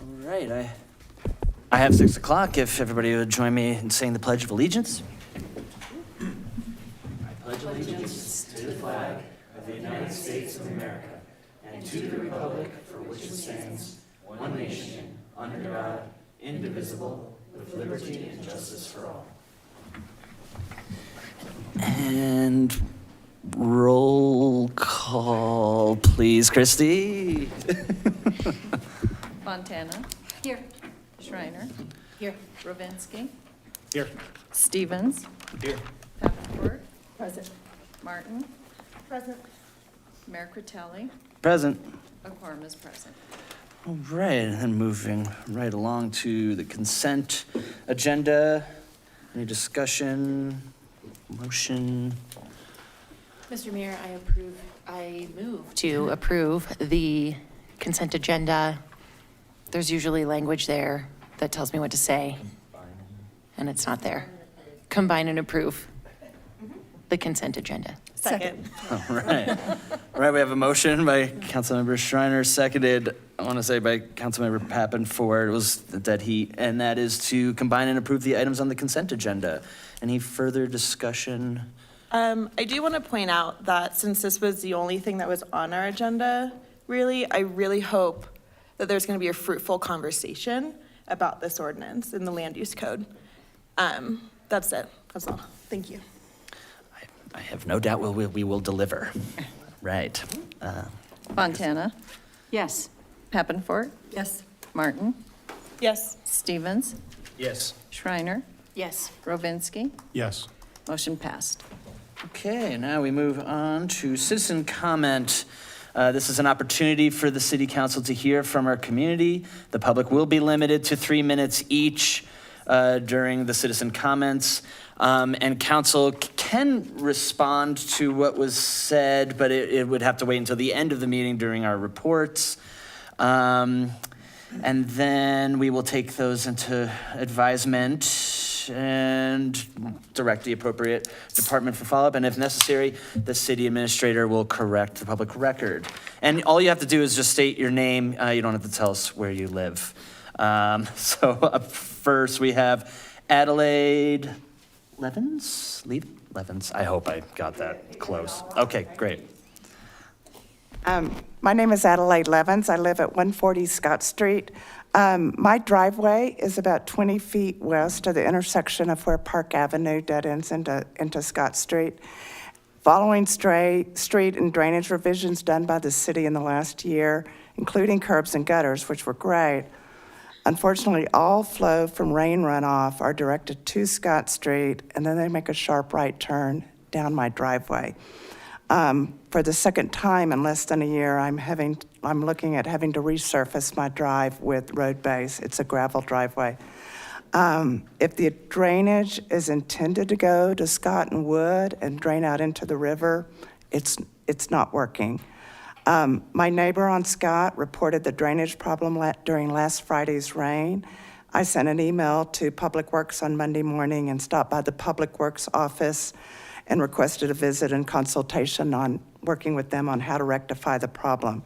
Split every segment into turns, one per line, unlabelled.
All right, I have 6 o'clock. If everybody would join me in saying the Pledge of Allegiance. I pledge allegiance to the flag of the United States of America and to the republic for which it stands, one nation, under God, indivisible, with liberty and justice for all. And roll call, please, Christy.
Fontana.
Here.
Schreiner.
Here.
Rovinsky.
Here.
Stevens.
Here.
Davenport.
Present.
Martin.
Present.
Mayor Critelli.
Present.
A quorum is present.
All right, and then moving right along to the consent agenda. Any discussion, motion?
Mr. Mayor, I move to approve the consent agenda. There's usually language there that tells me what to say, and it's not there. Combine and approve the consent agenda.
Second.
All right. All right, we have a motion by Councilmember Schreiner, seconded, I want to say by Councilmember Pappen for, it was dead heat, and that is to combine and approve the items on the consent agenda. Any further discussion?
I do want to point out that since this was the only thing that was on our agenda, really, I really hope that there's going to be a fruitful conversation about this ordinance in the land use code. That's it. That's all. Thank you.
I have no doubt we will deliver. Right.
Fontana.
Yes.
Pappenfort.
Yes.
Martin.
Yes.
Stevens.
Yes.
Schreiner.
Yes.
Rovinsky.
Yes.
Motion passed.
Okay, now we move on to citizen comment. This is an opportunity for the city council to hear from our community. The public will be limited to 3 minutes each during the citizen comments. And council can respond to what was said, but it would have to wait until the end of the meeting during our reports. And then we will take those into advisement and direct the appropriate department for follow-up. And if necessary, the city administrator will correct the public record. And all you have to do is just state your name. You don't have to tell us where you live. So up first we have Adelaide Levins? Levins, I hope I got that close. Okay, great.
My name is Adelaide Levins. I live at 140 Scott Street. My driveway is about 20 feet west of the intersection of where Park Avenue dead ends into Scott Street. Following street and drainage revisions done by the city in the last year, including curbs and gutters, which were great, unfortunately, all flow from rain runoff are directed to Scott Street, and then they make a sharp right turn down my driveway. For the second time in less than a year, I'm looking at having to resurface my drive with road base. It's a gravel driveway. If the drainage is intended to go to Scott and Wood and drain out into the river, it's not working. My neighbor on Scott reported the drainage problem during last Friday's rain. I sent an email to Public Works on Monday morning and stopped by the Public Works office and requested a visit and consultation on working with them on how to rectify the problem.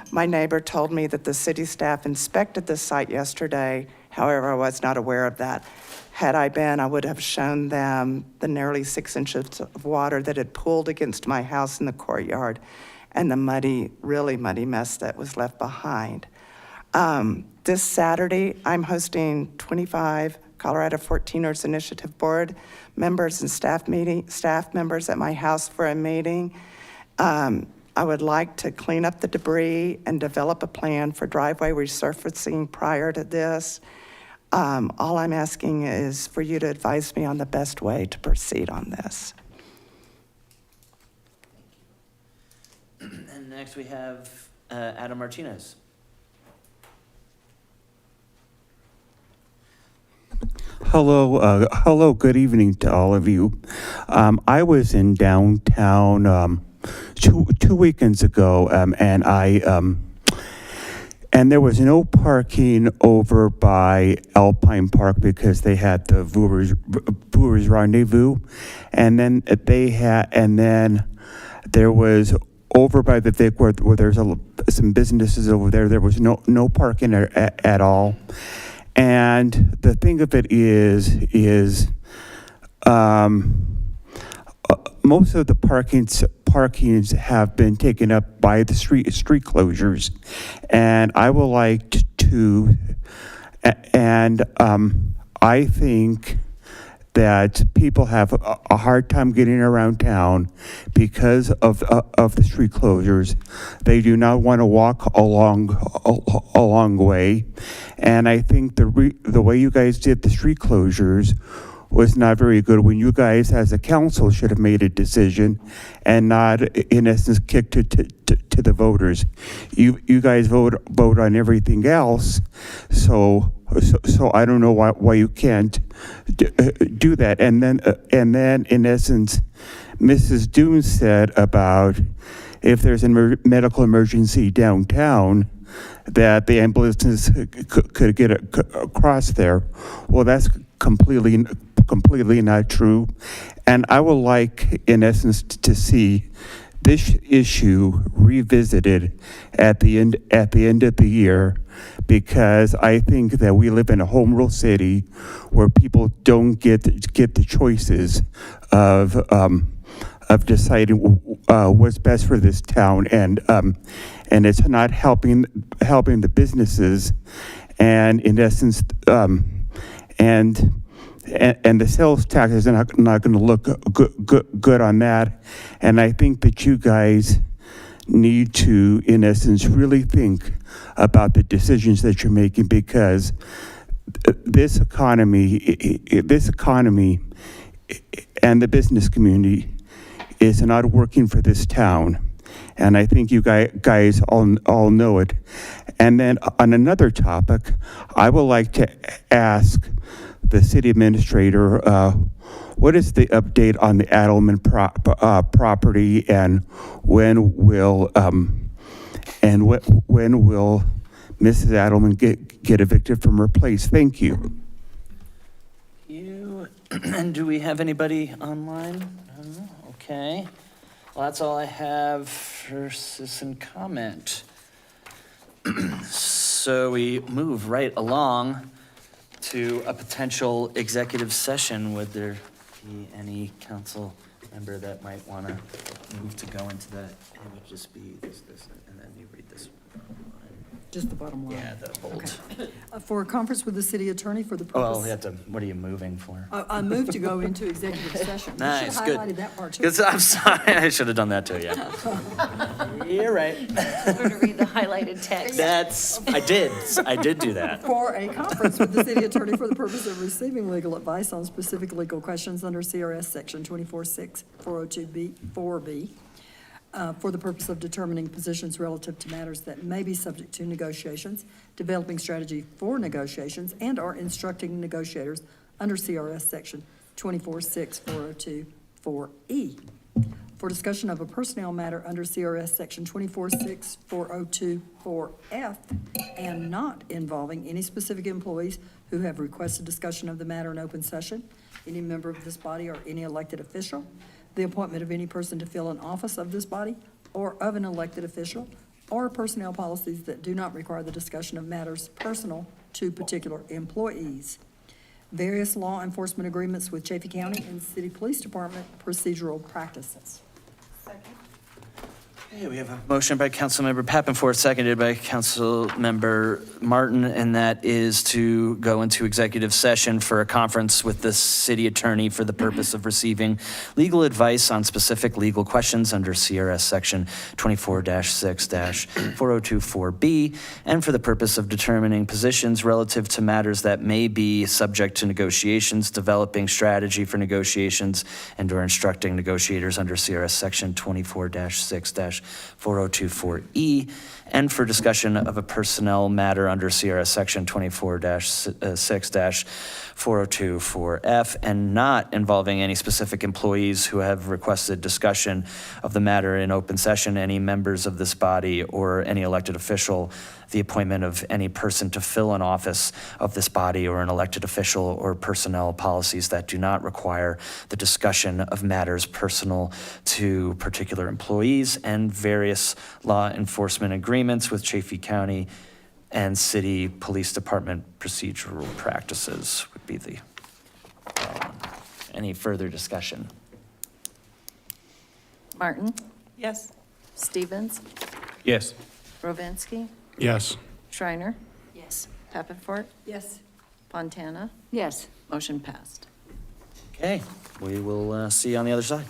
My neighbor told me that the city staff inspected the site yesterday. However, I was not aware of that. Had I been, I would have shown them the nearly 6 inches of water that had pooled against my house in the courtyard and the muddy, really muddy mess that was left behind. This Saturday, I'm hosting 25 Colorado 14ers Initiative Board members and staff members at my house for a meeting. I would like to clean up the debris and develop a plan for driveway resurfacing prior to this. All I'm asking is for you to advise me on the best way to proceed on this.
And next we have Adam Martinez.
Hello, good evening to all of you. I was in downtown two weekends ago, and there was no parking over by Alpine Park because they had the Brewers Rendezvous, and then there was over by the Vic where there's some businesses over there. There was no parking at all. And the thing of it is most of the parkings have been taken up by the street closures, and I would like to, and I think that people have a hard time getting around town because of the street closures. They do not want to walk a long way, and I think the way you guys did the street closures was not very good. When you guys, as a council, should have made a decision and not, in essence, kicked it to the voters. You guys vote on everything else, so I don't know why you can't do that. And then in essence, Mrs. Doon said about if there's a medical emergency downtown, that the ambulances could get across there. Well, that's completely not true. And I would like, in essence, to see this issue revisited at the end of the year, because I think that we live in a home rule city where people don't get the choices of deciding what's best for this town, and it's not helping the businesses, and in essence, and the sales taxes are not going to look good on that. And I think that you guys need to, in essence, really think about the decisions that you're making, because this economy and the business community is not working for this town. And I think you guys all know it. And then on another topic, I would like to ask the city administrator, what is the update on the Adelman property, and when will Mrs. Adelman get evicted from her place? Thank you.
And do we have anybody online? Okay. Well, that's all I have for citizen comment. So we move right along to a potential executive session. Would there be any council member that might want to move to go into that? It would just be this, and then you read this.
Just the bottom line.
Yeah, the bold.
Okay. For a conference with the city attorney for the
Well,
purpose.
we have to, what are you moving for?
I moved to go into executive session. You
Nice,
should
good.
have highlighted that part too.
Because I'm sorry, I should have done that too, yeah. You're right.
We're to read the highlighted text.
I did do that.
For a conference with the city attorney for the purpose of receiving legal advice on specific legal questions under CRS Section 24.6, 402B, 4B, for the purpose of determining positions relative to matters that may be subject to negotiations, developing strategy for negotiations, and/or instructing negotiators under CRS Section 24.6, 402, 4E. For discussion of a personnel matter under CRS Section 24.6, 402, 4F, and not involving any specific employees who have requested discussion of the matter in open session, any member of this body or any elected official, the appointment of any person to fill an office of this body or of an elected official, or personnel policies that do not require the discussion of matters personal to particular employees. Various law enforcement agreements with Chaffey County and City Police Department procedural practices.
Okay, we have a motion by Councilmember Pappenforth, seconded by Councilmember Martin, and that is to go into executive session for a conference with the city attorney for the purpose of receiving legal advice on specific legal questions under CRS Section 24-6-4024B, and for the purpose of determining positions relative to matters that may be subject to negotiations, developing strategy for negotiations, and/or instructing negotiators under CRS Section 24-6-4024E, and for discussion of a personnel matter under CRS Section 24-6-4024F, and not involving any specific employees who have requested discussion of the matter in open session, any members of this body or any elected official, the appointment of any person to fill an office of this body or an elected official, or personnel policies that do not require the discussion of matters personal to particular employees, and and various law enforcement agreements with Chaffey County and City Police Department procedural practices would be the, any further discussion?
Martin,
Yes.
Stevens,
Yes.
Rovansky,
Yes.
Shriner,
Yes.
Davenport,
Yes.
Fontana,
Yes.
motion passed.
Okay, we will see you on the other side.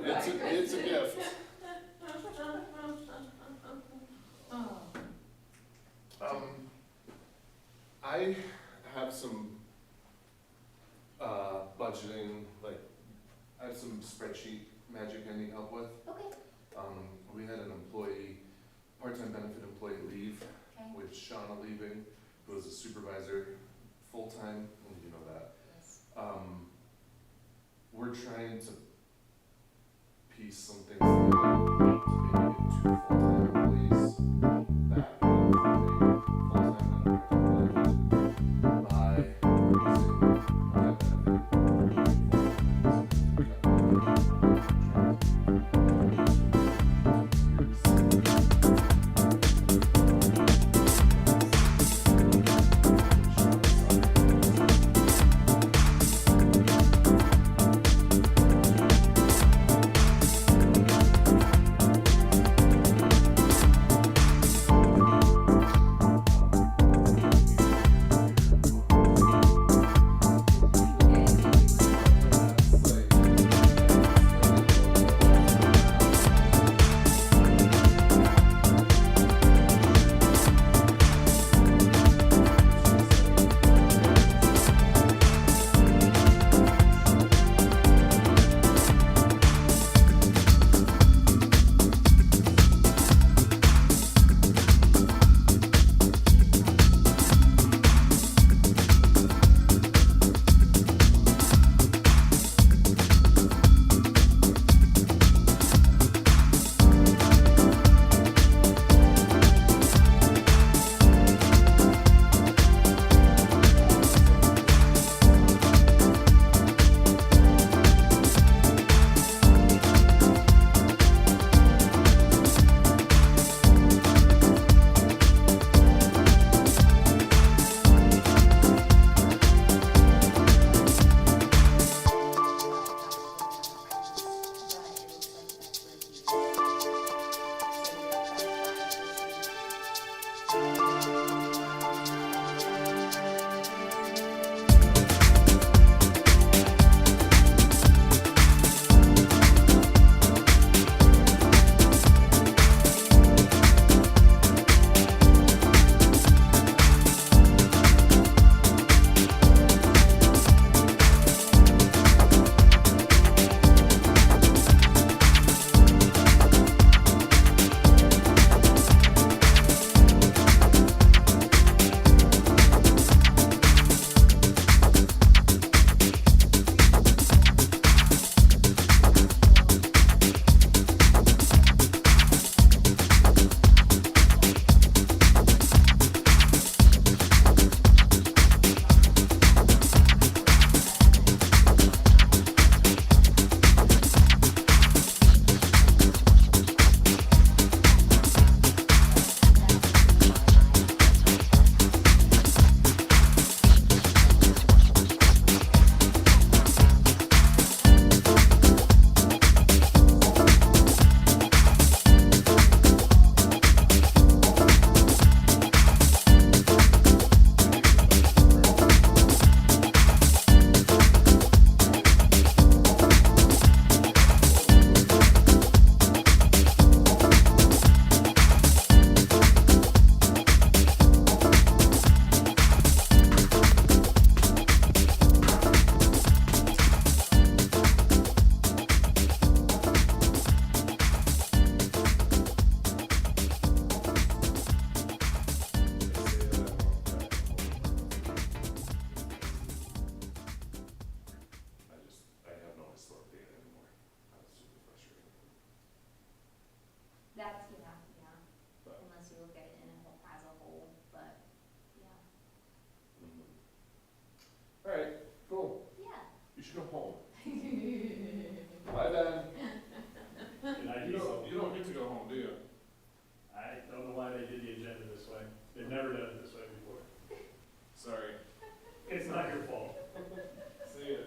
It's a gift. I have some budgeting, like, I have some spreadsheet magic I need help with.
Okay.
We had an employee, part-time benefit employee leave,
Okay.
with Shauna leaving, who was a supervisor, full-time, and you know that.
Yes.
We're trying to piece some things together to maybe get 2 full-time employees back on Friday, full-time and a part-time by using that benefit.
That's, yeah, unless you look at it in a whole, as a whole, but, yeah.
All right, cool.
Yeah.
You should go home. Bye, Ben. You don't get to go home, do you?
I don't know why they did the agenda this way. They've never done it this way before.
Sorry.
It's not your fault.
See ya.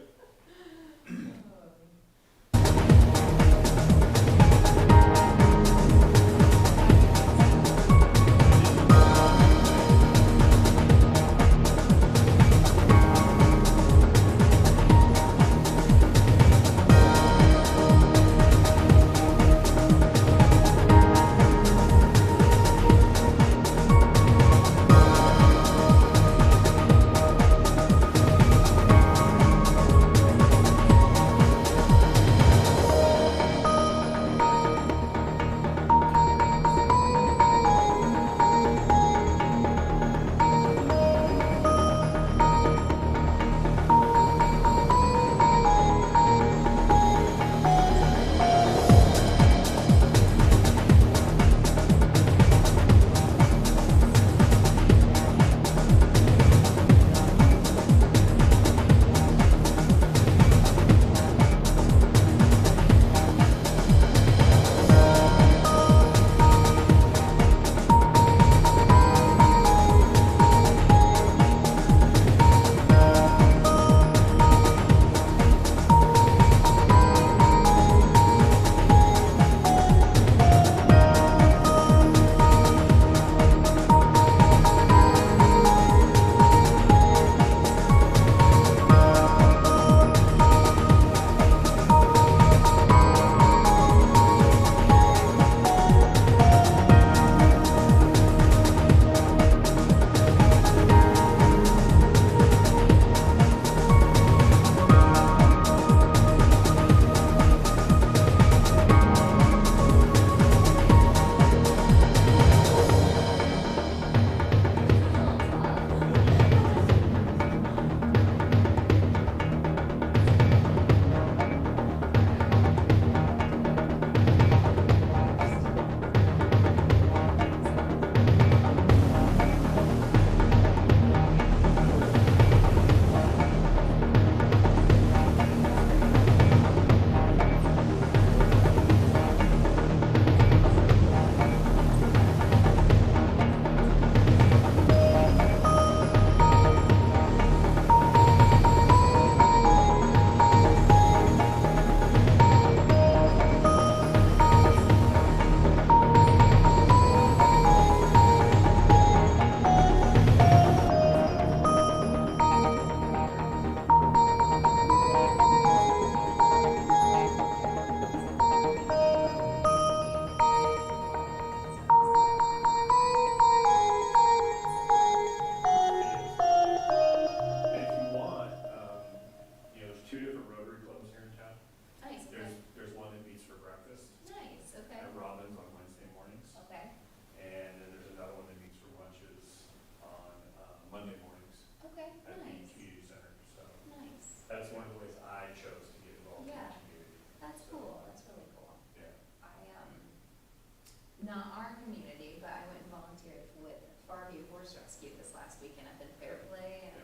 Not our community, but I went and volunteered with Farview Horse Rescue this last weekend up in Fairplay, and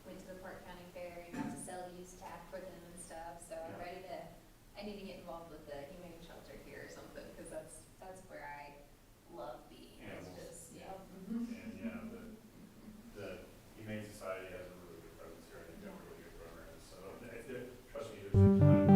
went to the Park County Fair, and got to sell used tack for them and stuff, so I'm ready to, I need to get involved with the humane shelter here or something, because that's where I love being, it's just, yeah.
And yeah, the Humane Society has a really good presence here. I think they have really good programs. So trust me, there's a ton of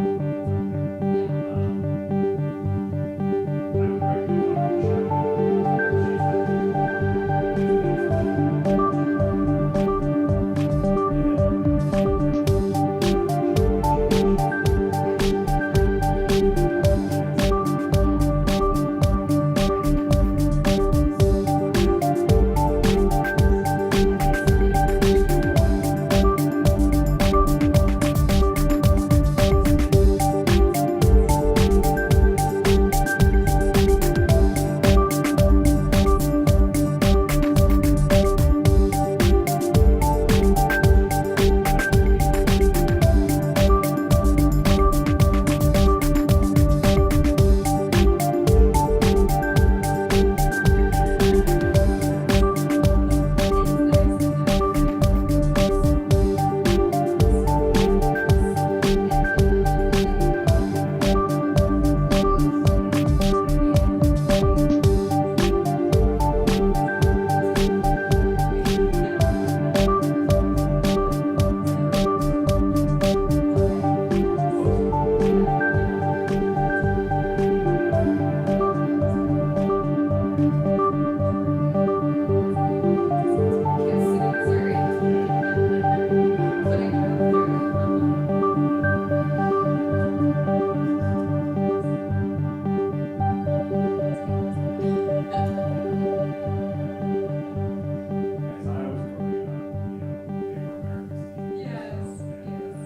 As I was growing up, they were America's team.
Yes,
And,
yes.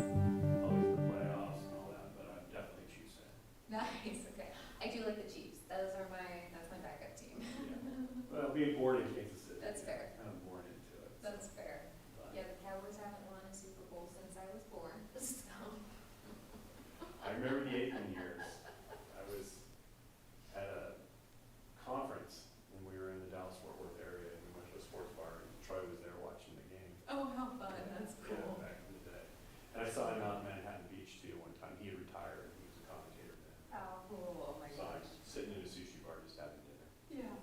always in the playoffs and all that, but I'm definitely Chiefs fan.
Nice, okay. I do like the Chiefs. That's my backup team.
Well, being born in Kansas City.
That's fair.
Kind of born into it. so,
That's fair.
but
Yeah, the Cowboys haven't won a Super Bowl since I was born, so.
I remember the Aikman years. I was at a conference when we were in the Dallas-Fort Worth area, and we went to a sports bar, and Troy was there watching the game.
Oh, how fun, that's
Yeah,
cool.
back in the day. And I saw him out in Manhattan Beach too one time. He had retired, and he was a commentator then.
Oh, cool, oh my
Saw him
gosh.
sitting in a sushi bar just having dinner.
Yeah,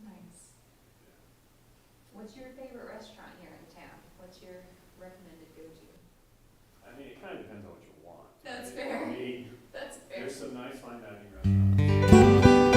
nice.
Yeah.
What's your favorite restaurant here in town? What's your recommended go-to?
I mean, it kind of depends on what you want.
That's
right?
fair.
I mean,
That's fair.
there's some nice fine dining restaurants.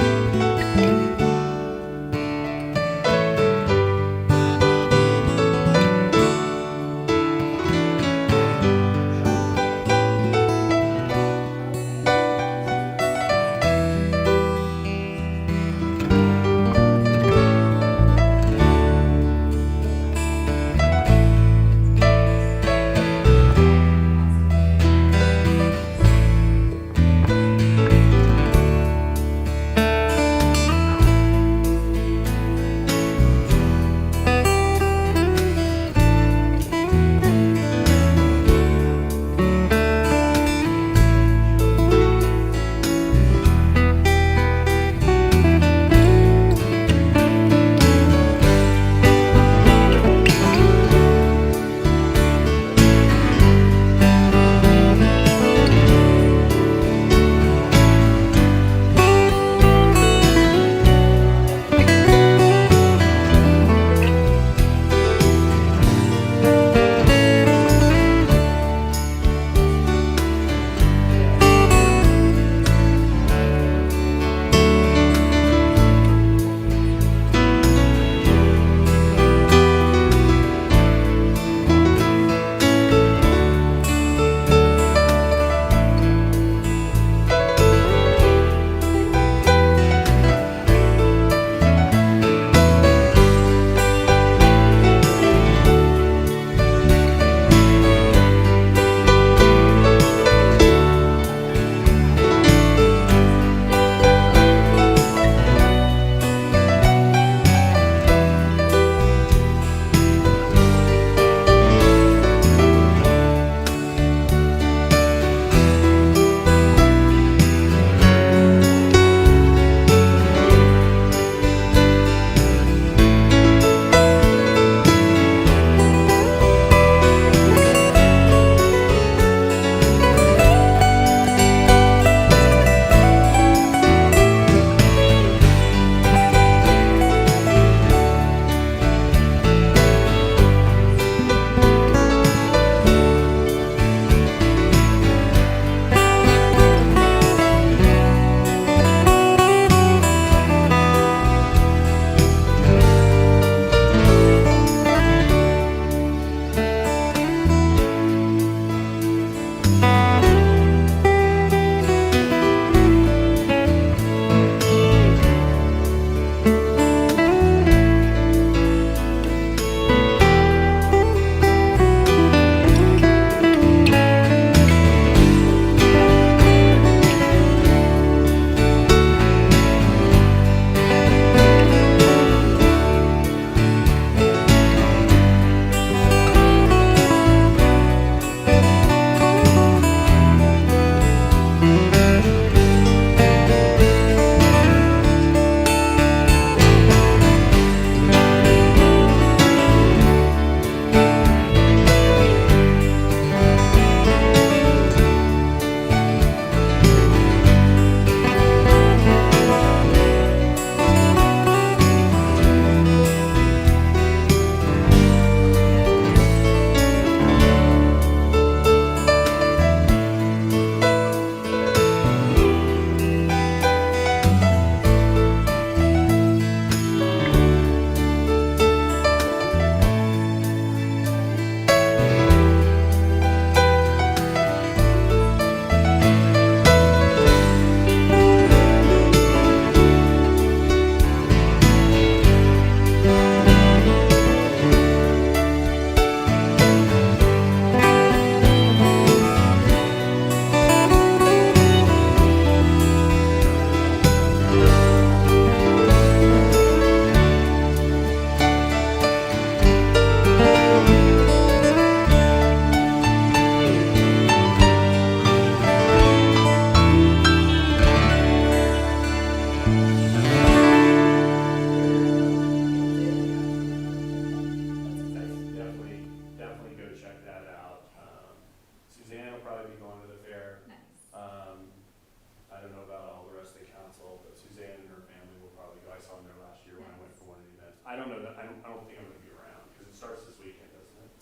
I don't know that, I don't think I'm gonna be around, because it starts this weekend, doesn't it?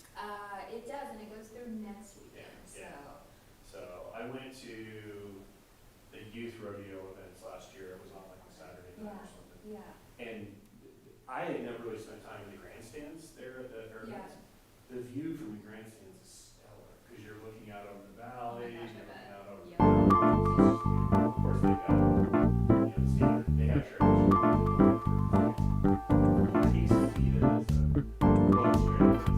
It does, and it goes through next weekend,
Yeah,
so.
yeah. So I went to the youth rodeo events last year. It was on like a Saturday night or something.
Yeah,
And I had never really spent time in the grandstands there at the
yeah.
airport. The view from the grandstands is stellar, because you're looking out over the valley,
Oh my gosh,
you're
I bet.
looking out over the
Yeah.
mountains. Of course, they got, the standard, they have trails. Salida is a road trail that's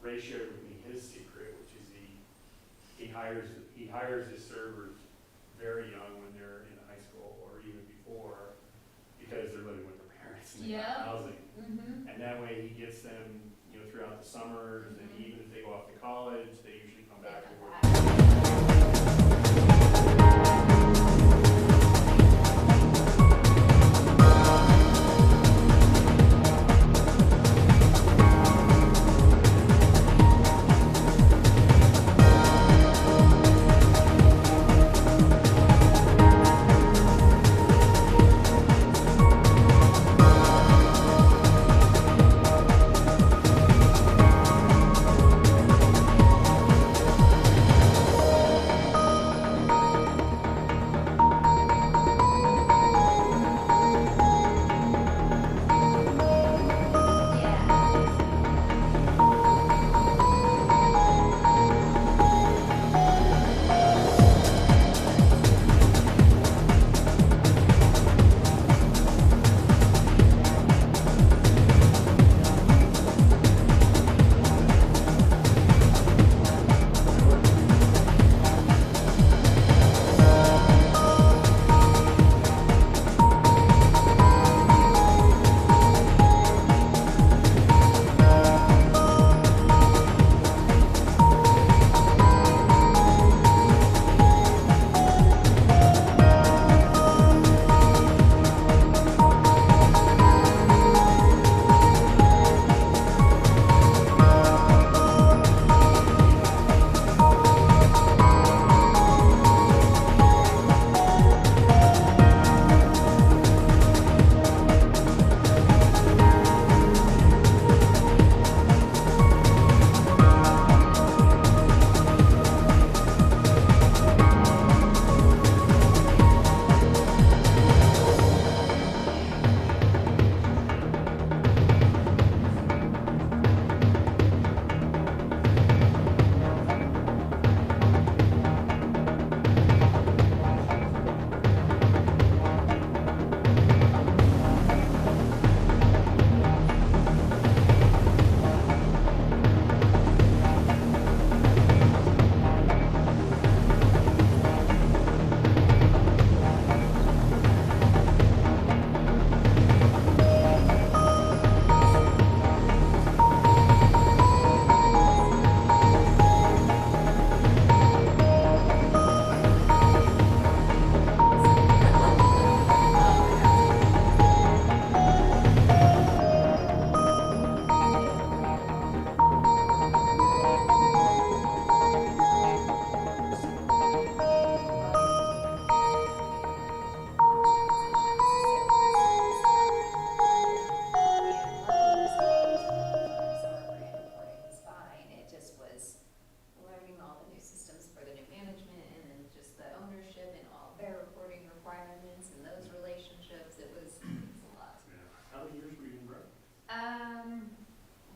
Ray shared with me his secret, which is he hires his servers very young when they're in high school or even before, because they're living with their parents and they got housing.
Mm-hmm.
And that way he gets them, throughout the summers, and even if they go off to college, they usually come back to work.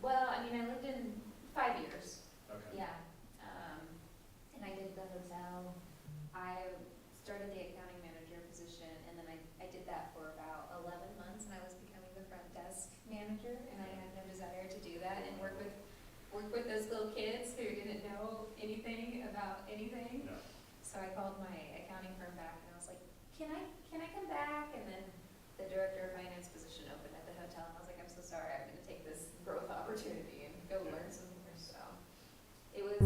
Well, I mean, I lived in 5 years,
Okay.
yeah. And I did the hotel. I started the accounting manager position, and then I did that for about 11 months, and I was becoming the front desk manager, and I had no desire to do that and work with those little kids who didn't know anything about anything.
No.
So I called my accounting firm back, and I was like, can I come back? And then the director of finance position opened at the hotel, and I was like, I'm so sorry, I'm gonna take this growth opportunity and go learn some more, so. It was,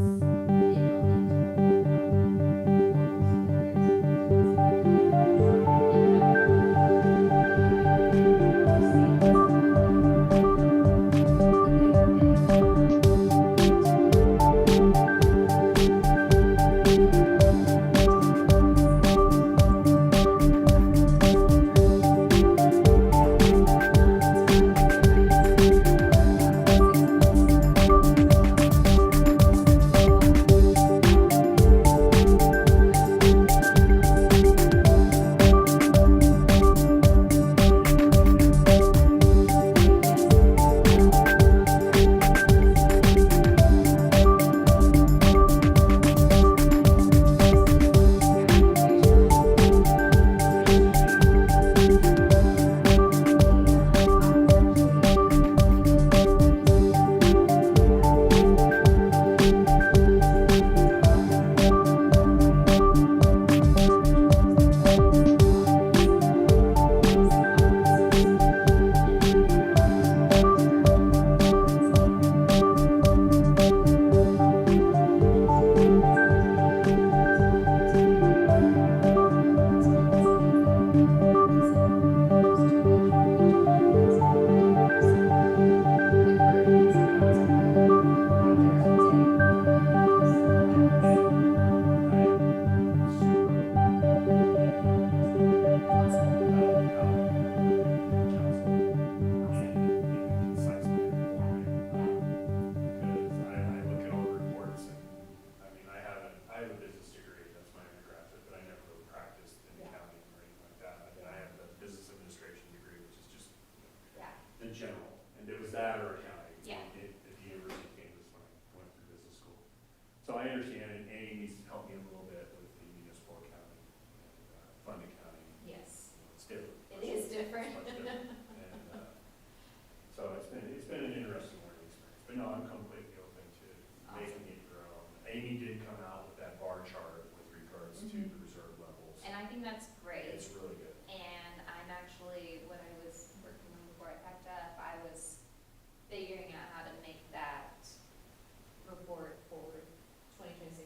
I have a business degree, that's my undergraduate, but I never really practiced in accounting or anything like that. I mean, I have the business administration degree, which is just the general, and it was that or accounting.
Yeah.
At the University of Kansas when I went through business school. So I understand, and Amy needs to help me a little bit with the municipal accounting, and fund accounting.
yes,
It's different.
it is different.
It's much different. And, so it's been an interesting learning experience, but no, I'm completely open to making it your own. Amy did come out with that bar chart with regards to the reserve levels.
And I think that's great.
It's really good.
And I'm actually, when I was working on before I packed up, I was figuring out how to make that report for 2026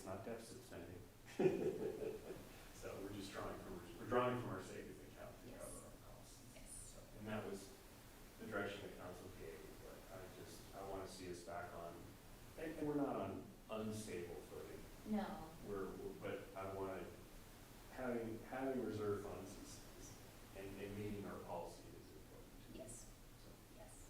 it's not deficit spending. So we're just drawing from our savings account to cover our costs. So, and that was the direction the council gave, but I want to see us back on, and we're not on unstable footing.
No.
But I want to, having reserve funds and meeting our policy is important.
Yes. Yes.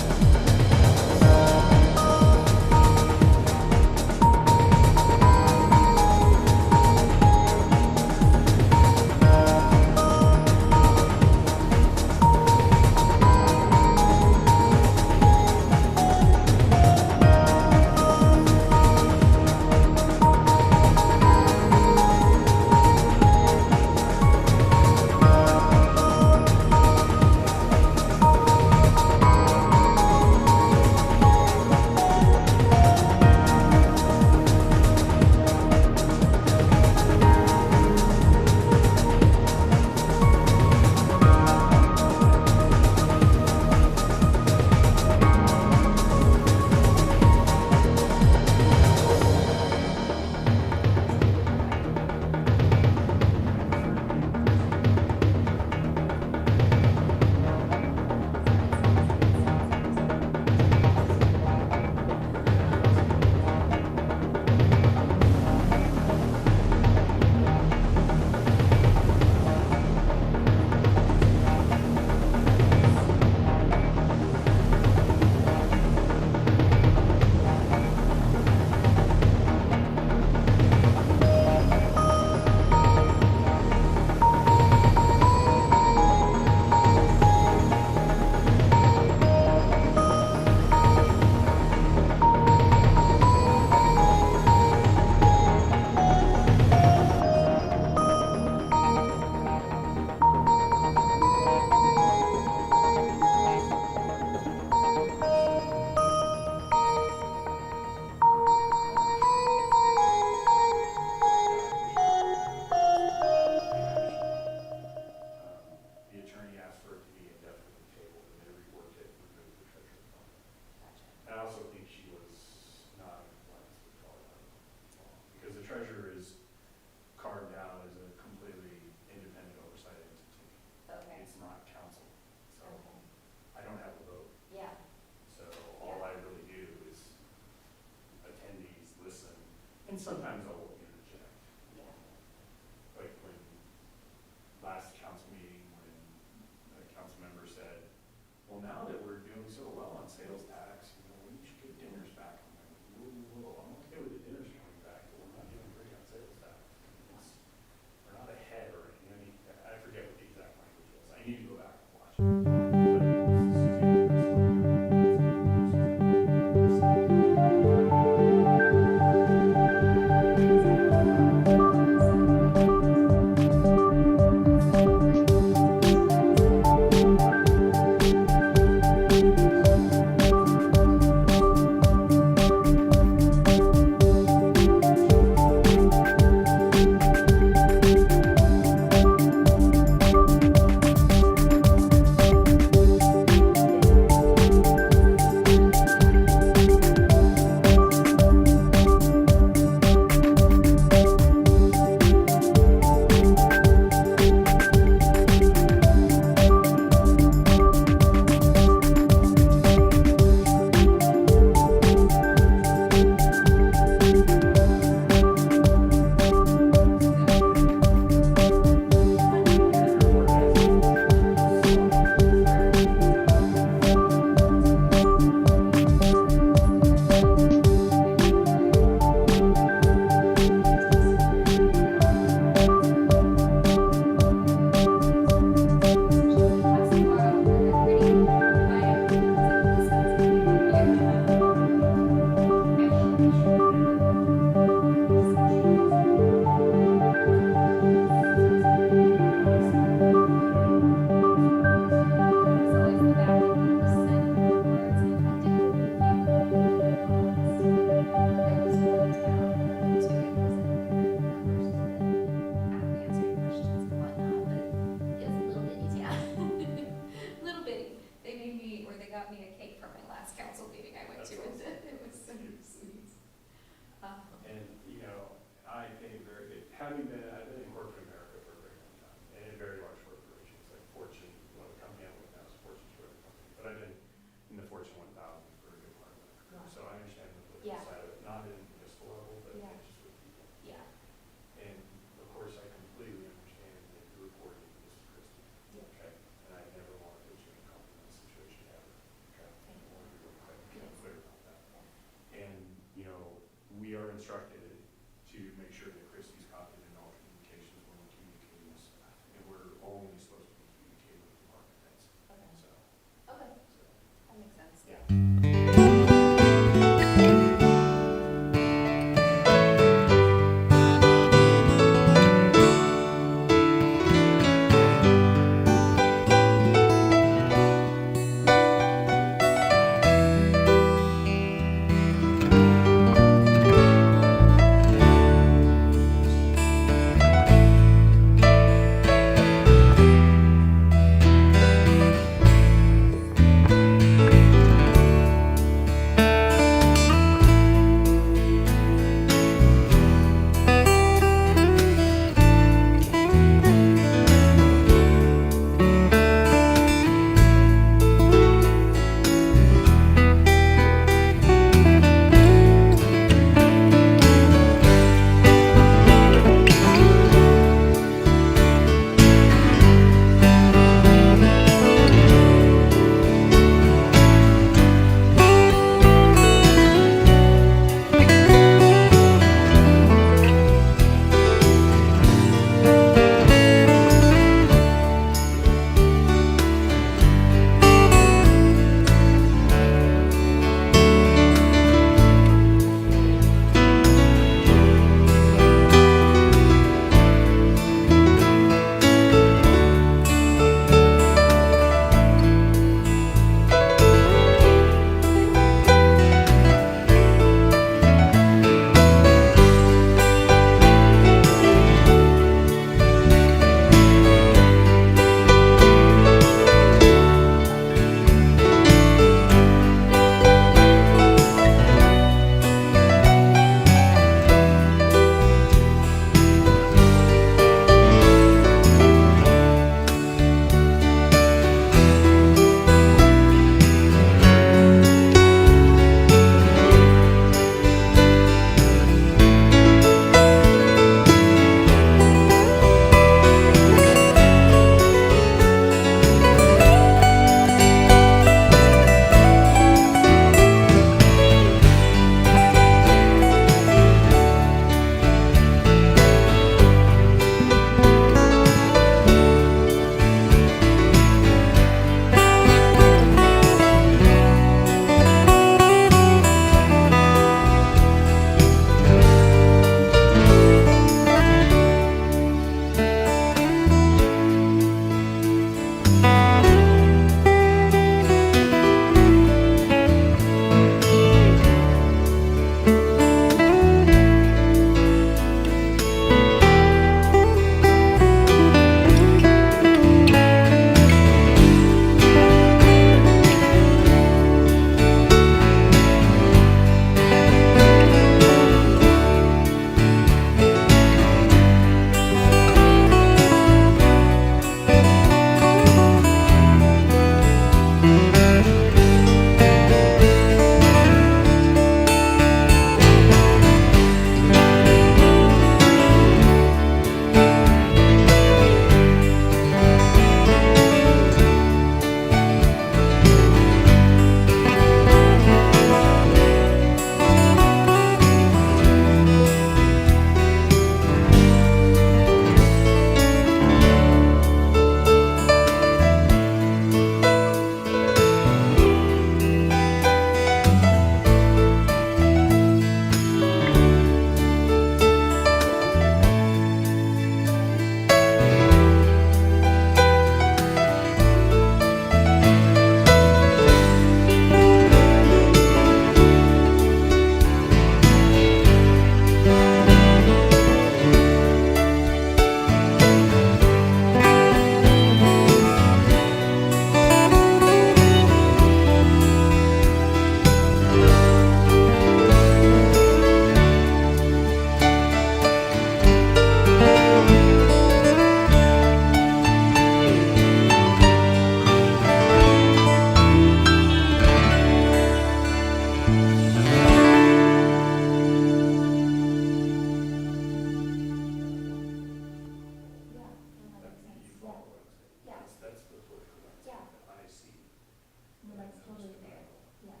That's totally fair, yeah.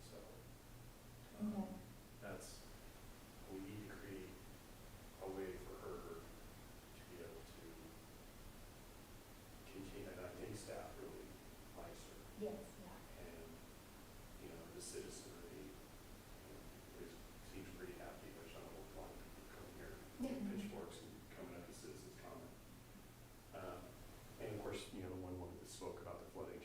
So, that's, we need to create a way for her to be able to continue, and I think staff really likes her.
Yes, yeah.
And, you know, the citizenry, you know, seems pretty happy, there's not a lot of people coming here, with pitchforks and coming up to citizens' comment. And of course, you know, the one woman that spoke about the flooding,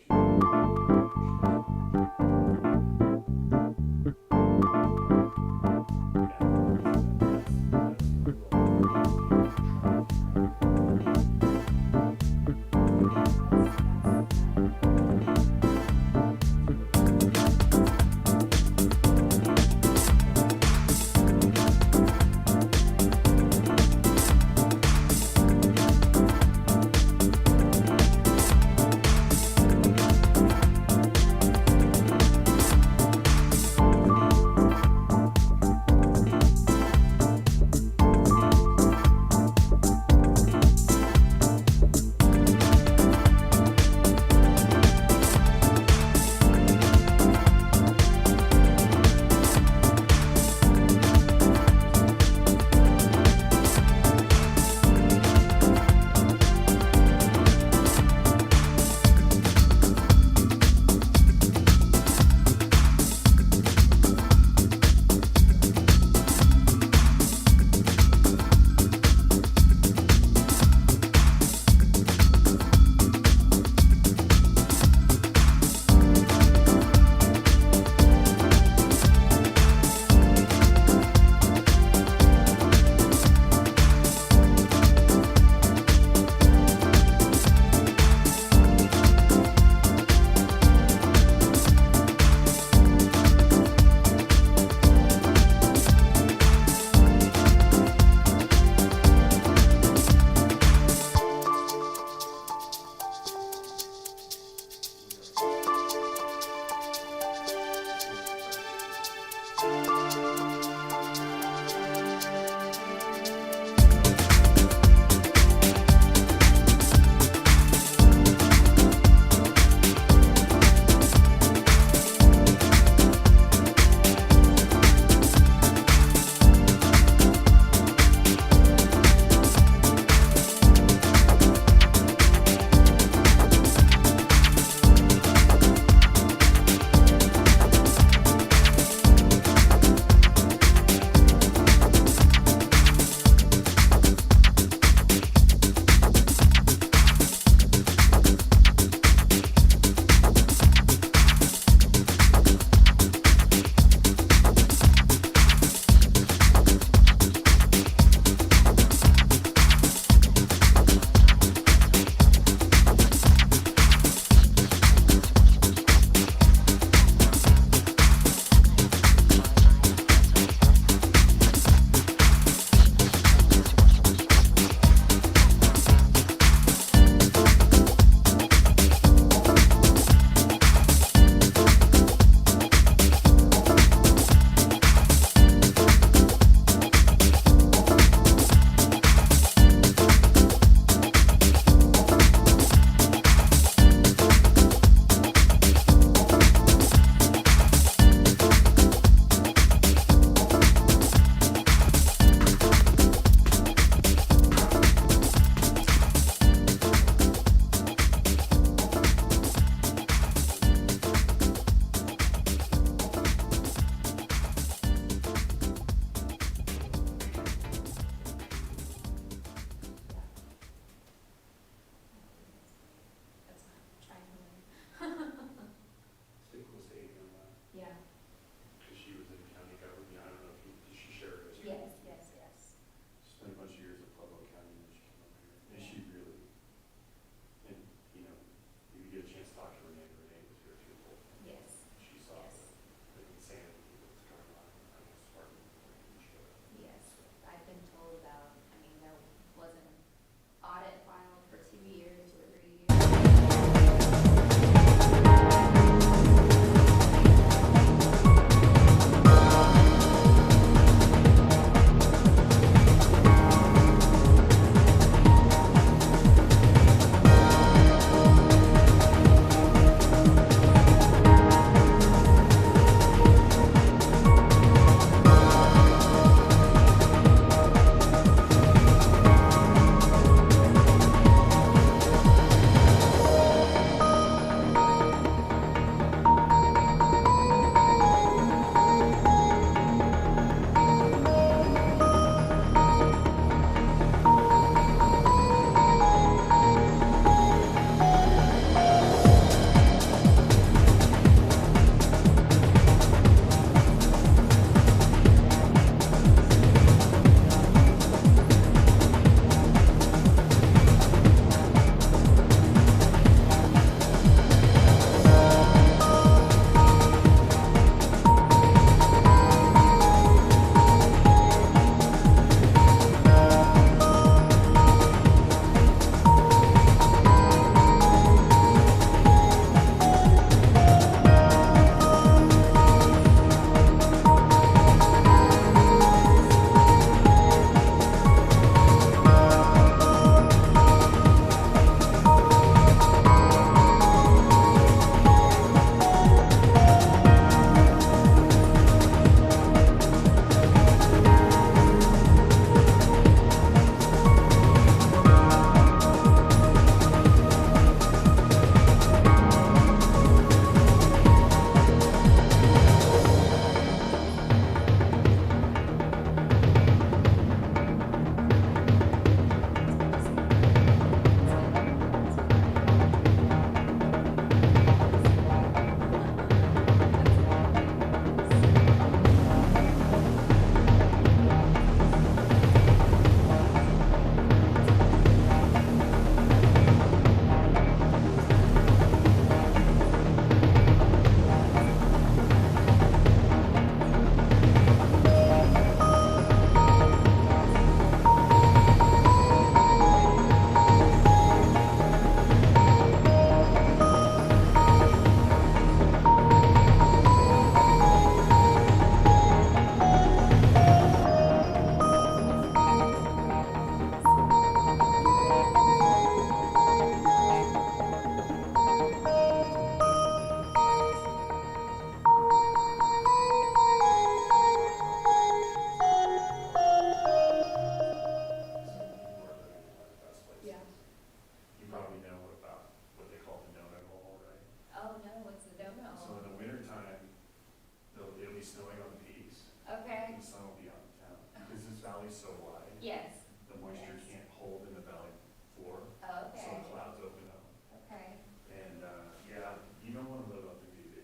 snowing on the peaks,
Okay,
and the sun will be out of town. Because this valley's so wide,
yes,
the moisture
Yes.
can't hold in the valley floor, so
okay,
the clouds open up.
okay.
And, yeah, you don't want to live up in BV,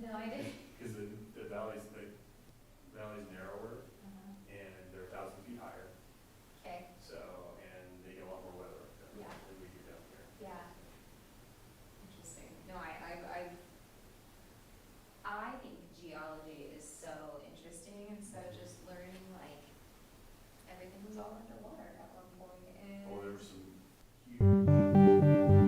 No, I didn't.
because the valley's narrower,
Uh-huh.
and they're 1,000 feet higher,
Okay,
so, and they get a lot more weather up there
Yeah.
than we do down here.
yeah. Interesting. No, I think geology is so interesting, and so just learning like everything was all underwater at one point, and.
Oh, there were some huge.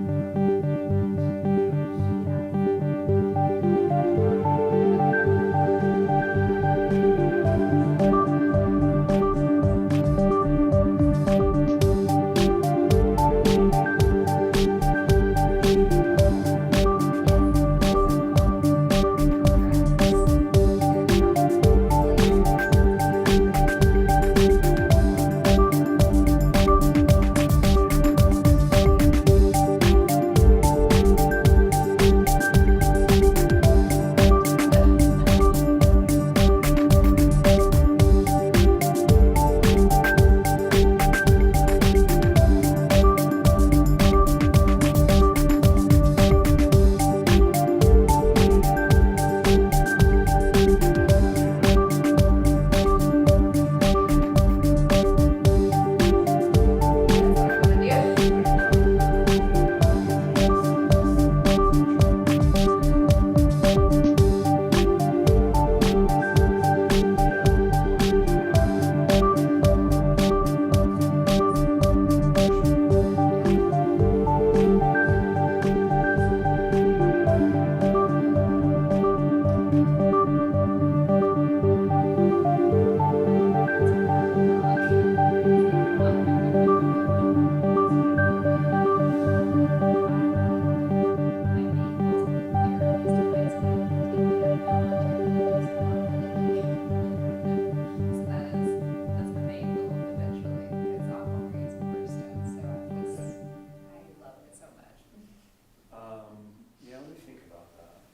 Yeah, let me think about that.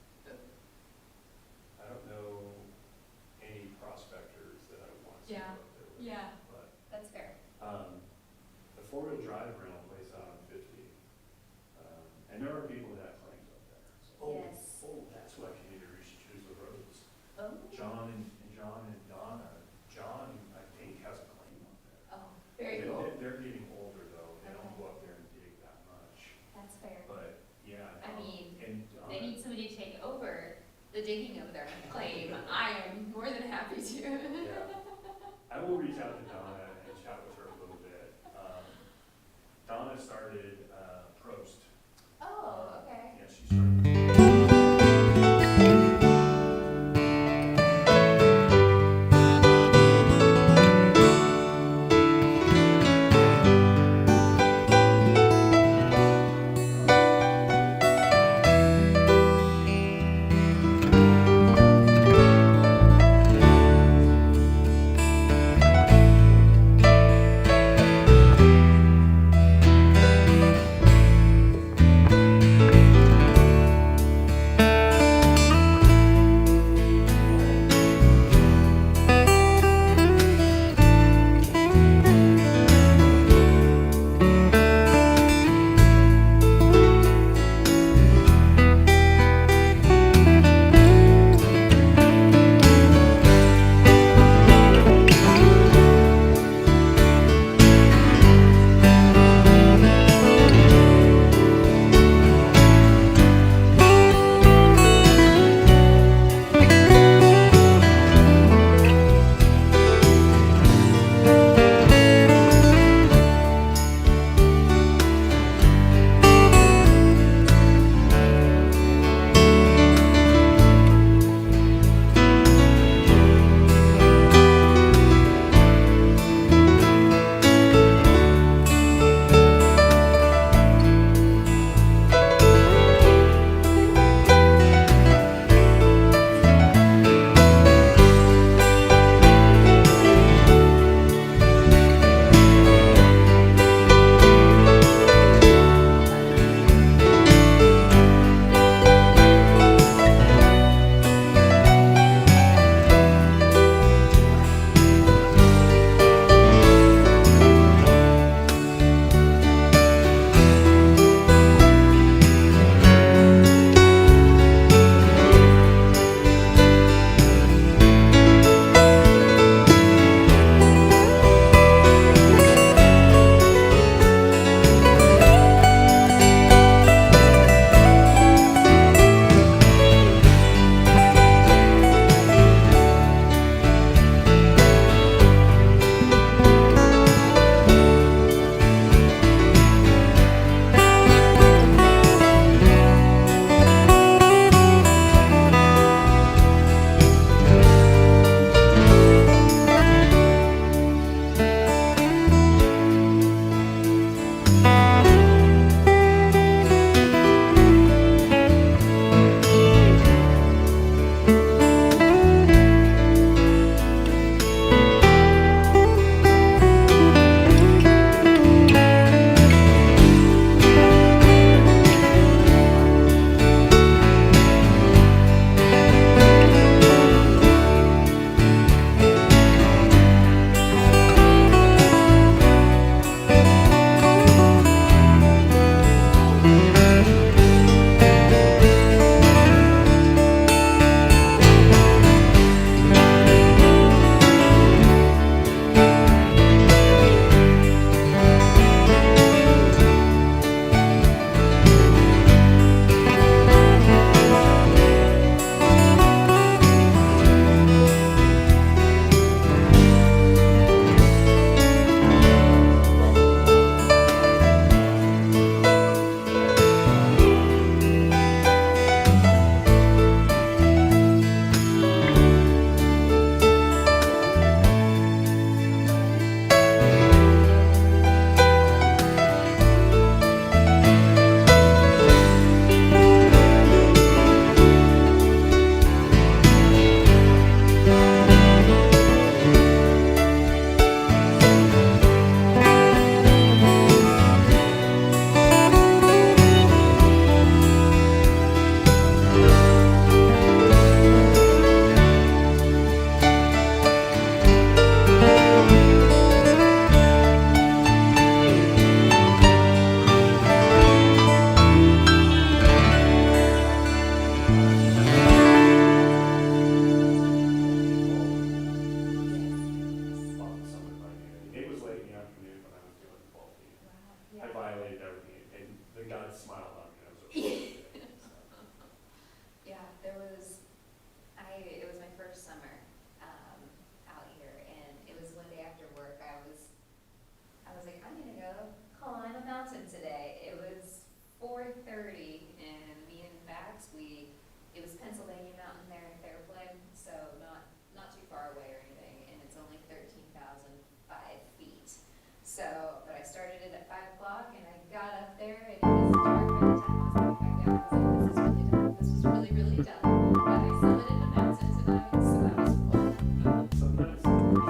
I don't know any prospectors that I want to
Yeah.
go up there with.
Yeah.
But,
That's fair.
the four-wheel drive rental place out on 50, and there are people that have claims up there. So,
Yes.
that's why community should choose the roads.
Oh.
John and Donna, John, I think, has a claim up there.
Oh, very cool.
They're getting older though, they don't
Okay.
go up there and dig that much,
That's fair.
but, yeah.
I mean,
and
They need somebody to take over the digging of their claim. I am more than happy to.
Yeah. I will reach out to Donna and chat with her a little bit. Donna started, Prost.
Oh, okay.
Yeah, she started.
So, but I started it at 5 o'clock and I got up there and it was dark by the time I was coming back down. I was like, this is really done. This was really, really done. But I summited the mountain tonight, so that was cool.
Sometimes that's the worst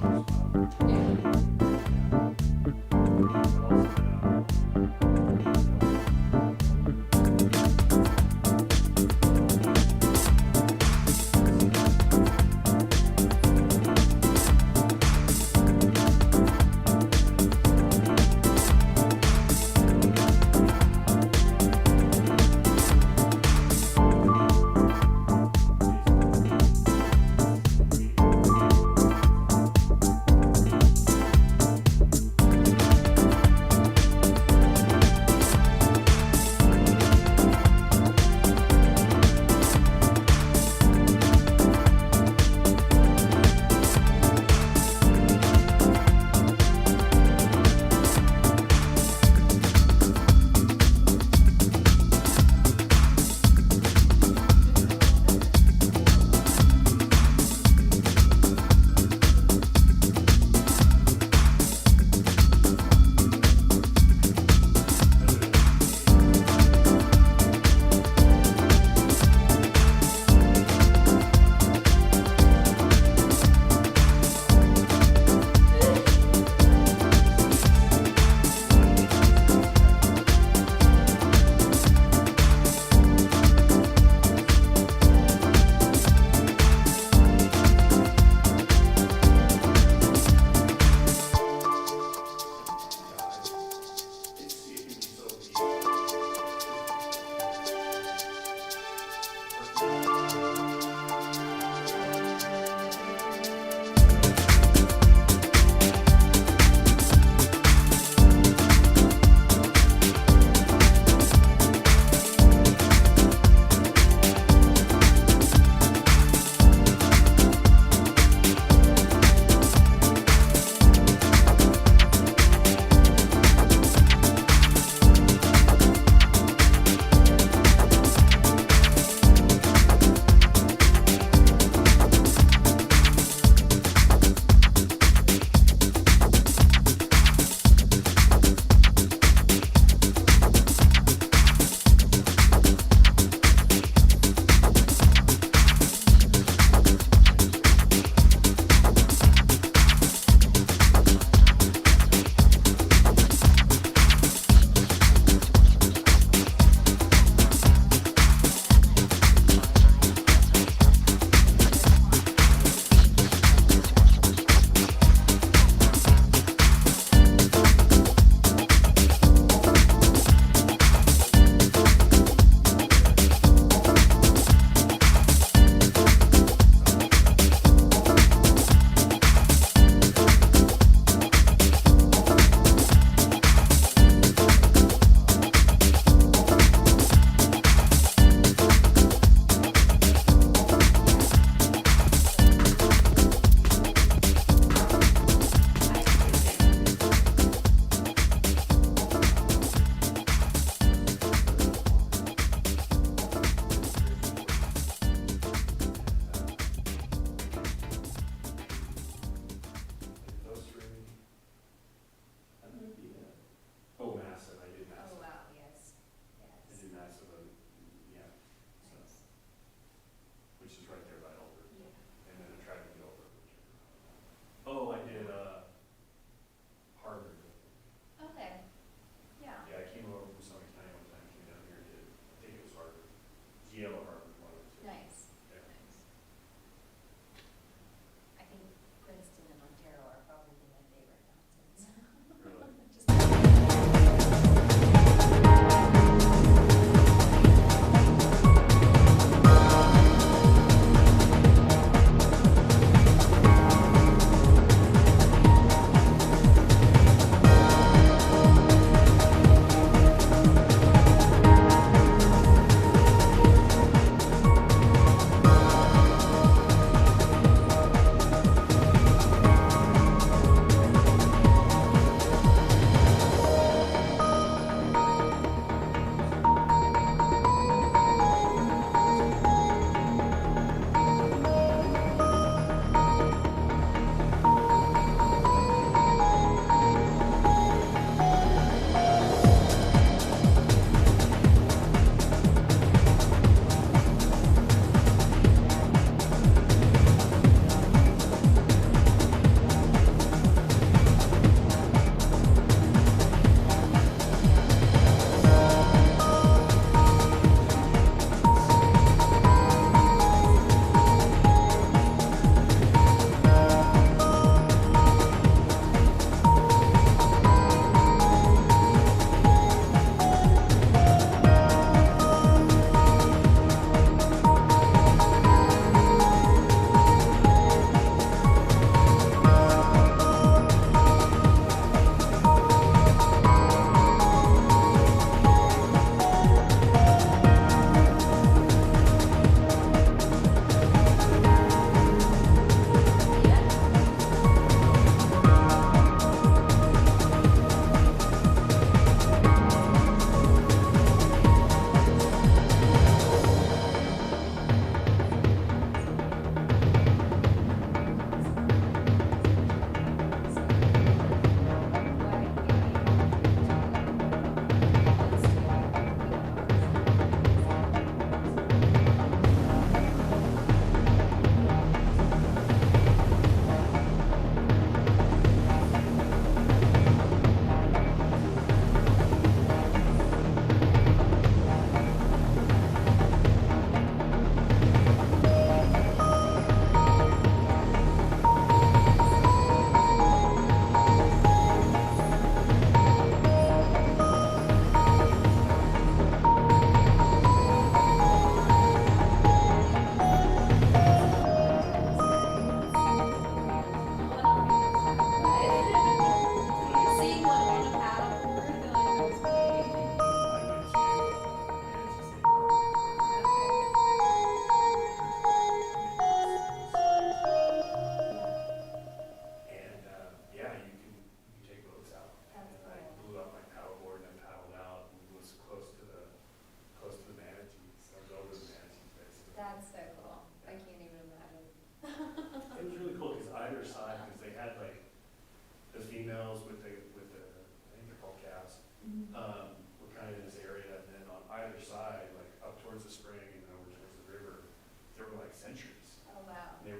part.
Yeah.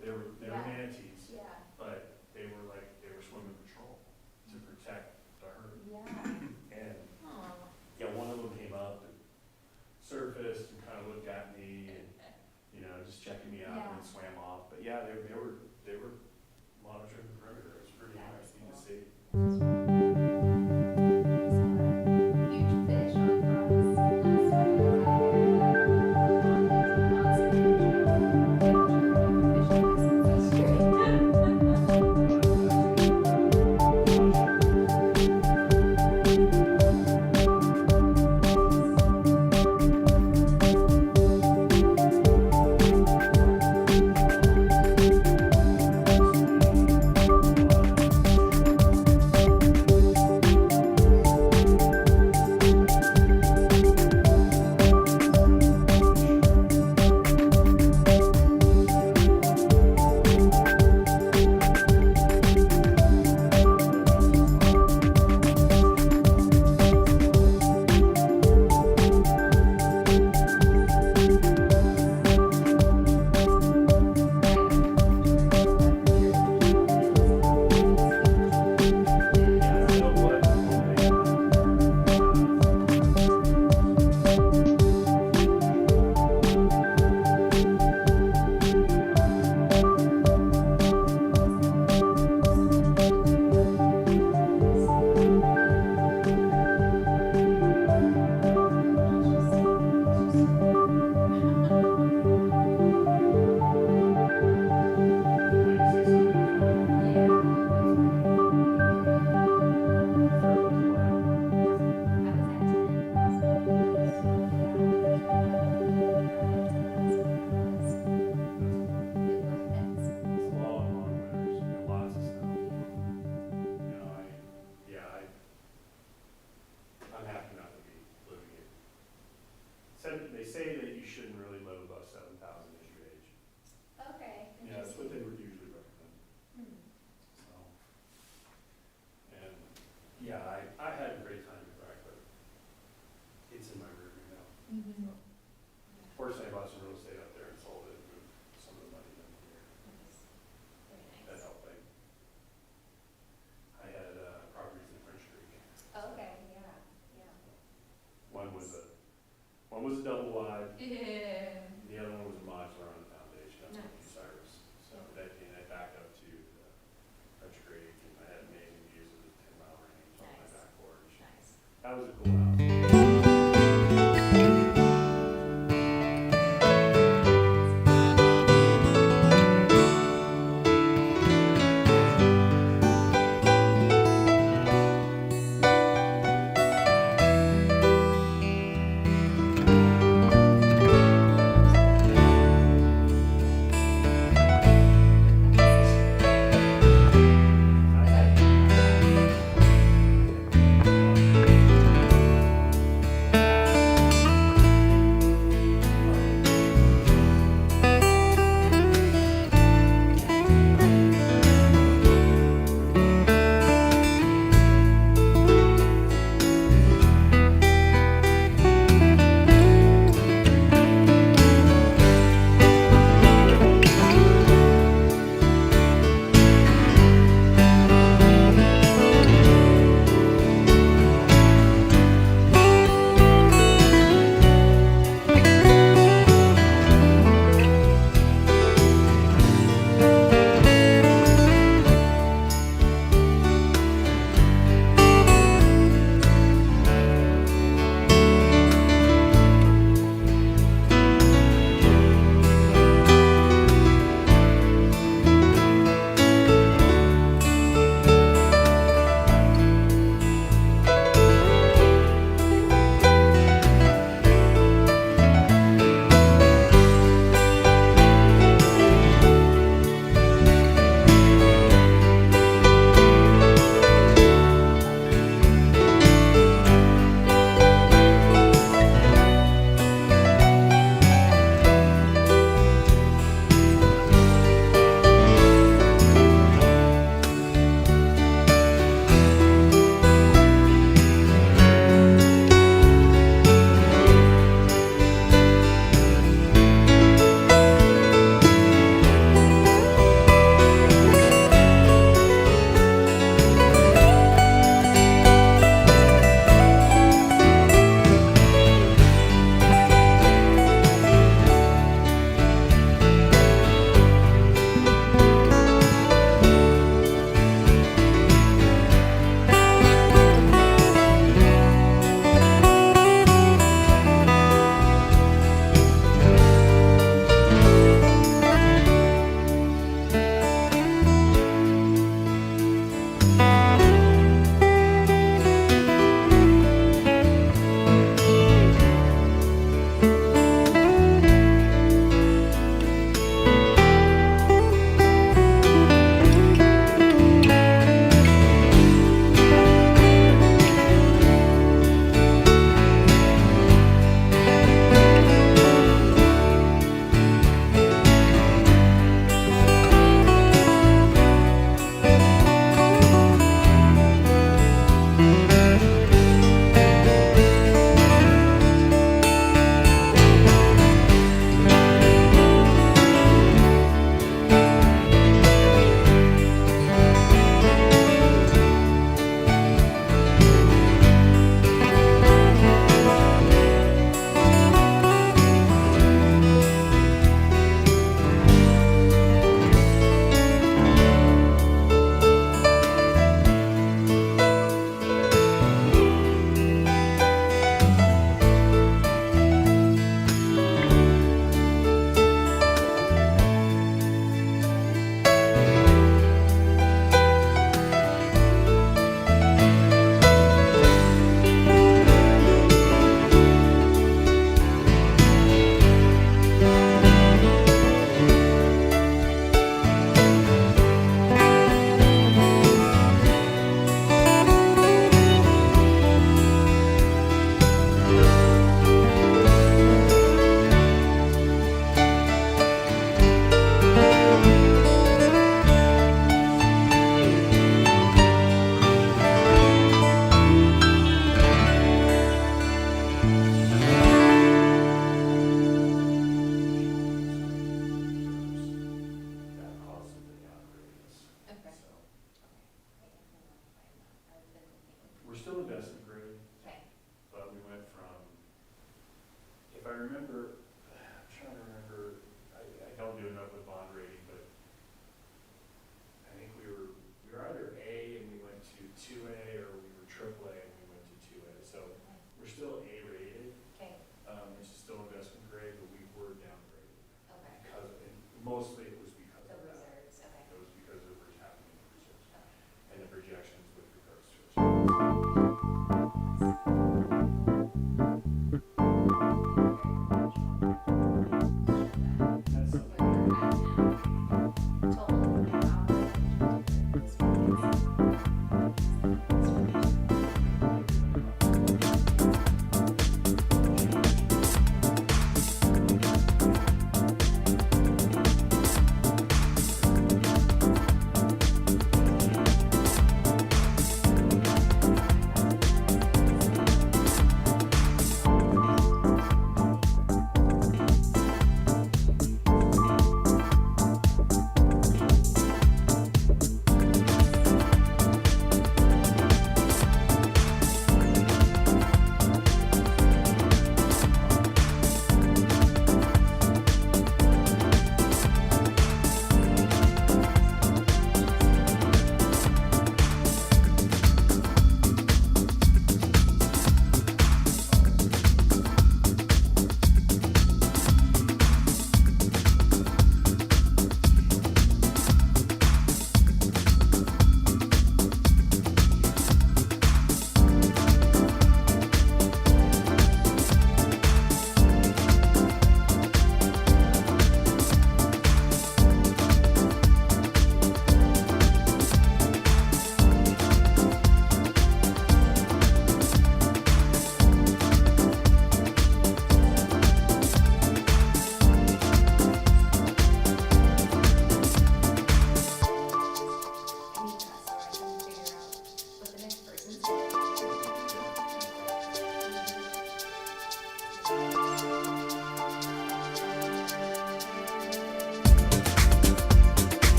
they were
Yeah.
manatees,
Yeah,
but they were swimming patrol to protect the herd.
yeah.
And,
Aw.
yeah, one of them came up and surfaced and kind of looked at me and, just checking me out and then swam off. But yeah, they were monitoring the perimeter. It was pretty nice, neat to see.
Huge fish on frogs last week. On
They say that you shouldn't really live above 7,000 as you age.
Okay.
Yeah, that's what they would usually recommend.
Hmm.
So, and yeah, I had a great time at Bragg, but it's in my rear view now.
Mhm.
Fortunately, I bought some real estate up there and sold it and moved some of the money down here.
Nice. Very
That
nice.
helped. I had properties in French Creek.
Okay, yeah, yeah.
One was a double wide.
Yeah.
The other one was a modular on the foundation. That's what
Nice.
Cyrus. So that, and I backed up to the French Creek, and I had amazing views of the 10-mile range on my
Nice.
back porch.
Nice.
That was a cool house. I remember, I'm trying to remember, I don't do enough with bond rating, but I think we were either A and we went to 2A, or we were AAA and we went to 2A. So we're still A rated,
Okay,
which is still investment grade, but we were downgraded.
okay.
And mostly it was because
The
of that.
reserves, okay.
It was because of what's happening in the reserves and the projections with regards to it. That's something.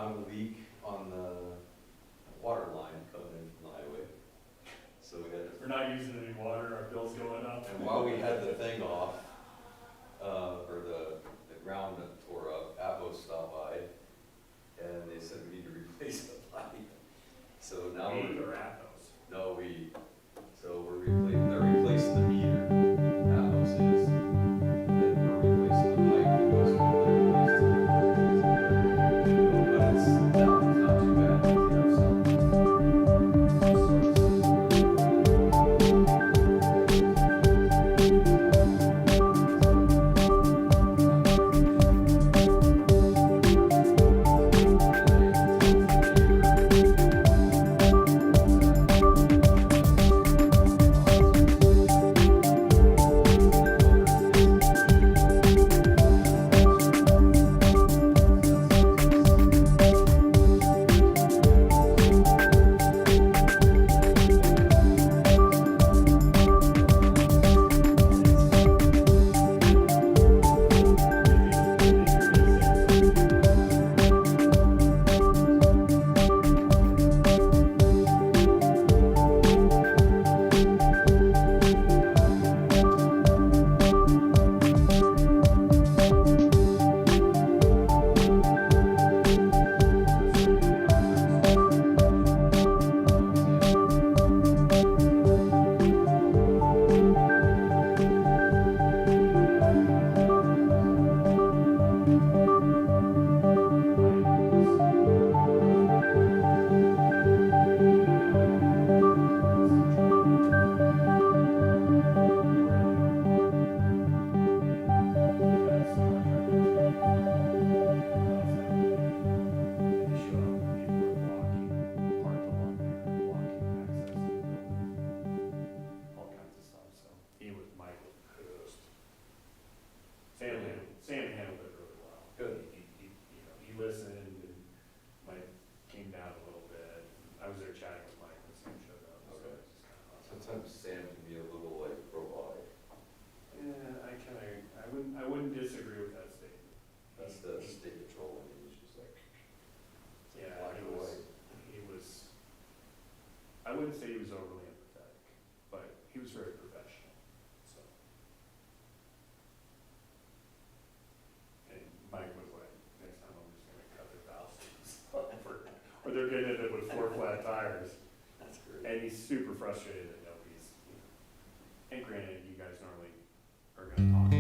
found a leak on the water line coming in from the highway. So we had to.
We're not using any water, our bill's going up.
And while we had the thing off, or the ground that tore up, Atmos stopped by, and they said we need to replace the pipe. So now
We
we're,
are at those.
no, so we're replacing, they're replacing the meter, Atmos is, and then we're replacing the pipe that goes from the place to the. But it's not too bad, we have some
Sam handled it really well.
Good.
He listened and Mike came down a little bit. I was there chatting with Mike when Sam showed up. So
Okay.
it's just kind of awesome.
Sometimes Sam can be a little like robotic.
Yeah, I wouldn't disagree with that statement.
That's the state patrol, and he's just like,
Yeah,
black and white.
I wouldn't say he was overly empathetic, but he was very professional, so. And Mike was like, next time I'm just gonna cut their valves or they're getting it with 4 flat tires.
That's great.
And he's super frustrated that nobody's, and granted, you guys normally are gonna talk.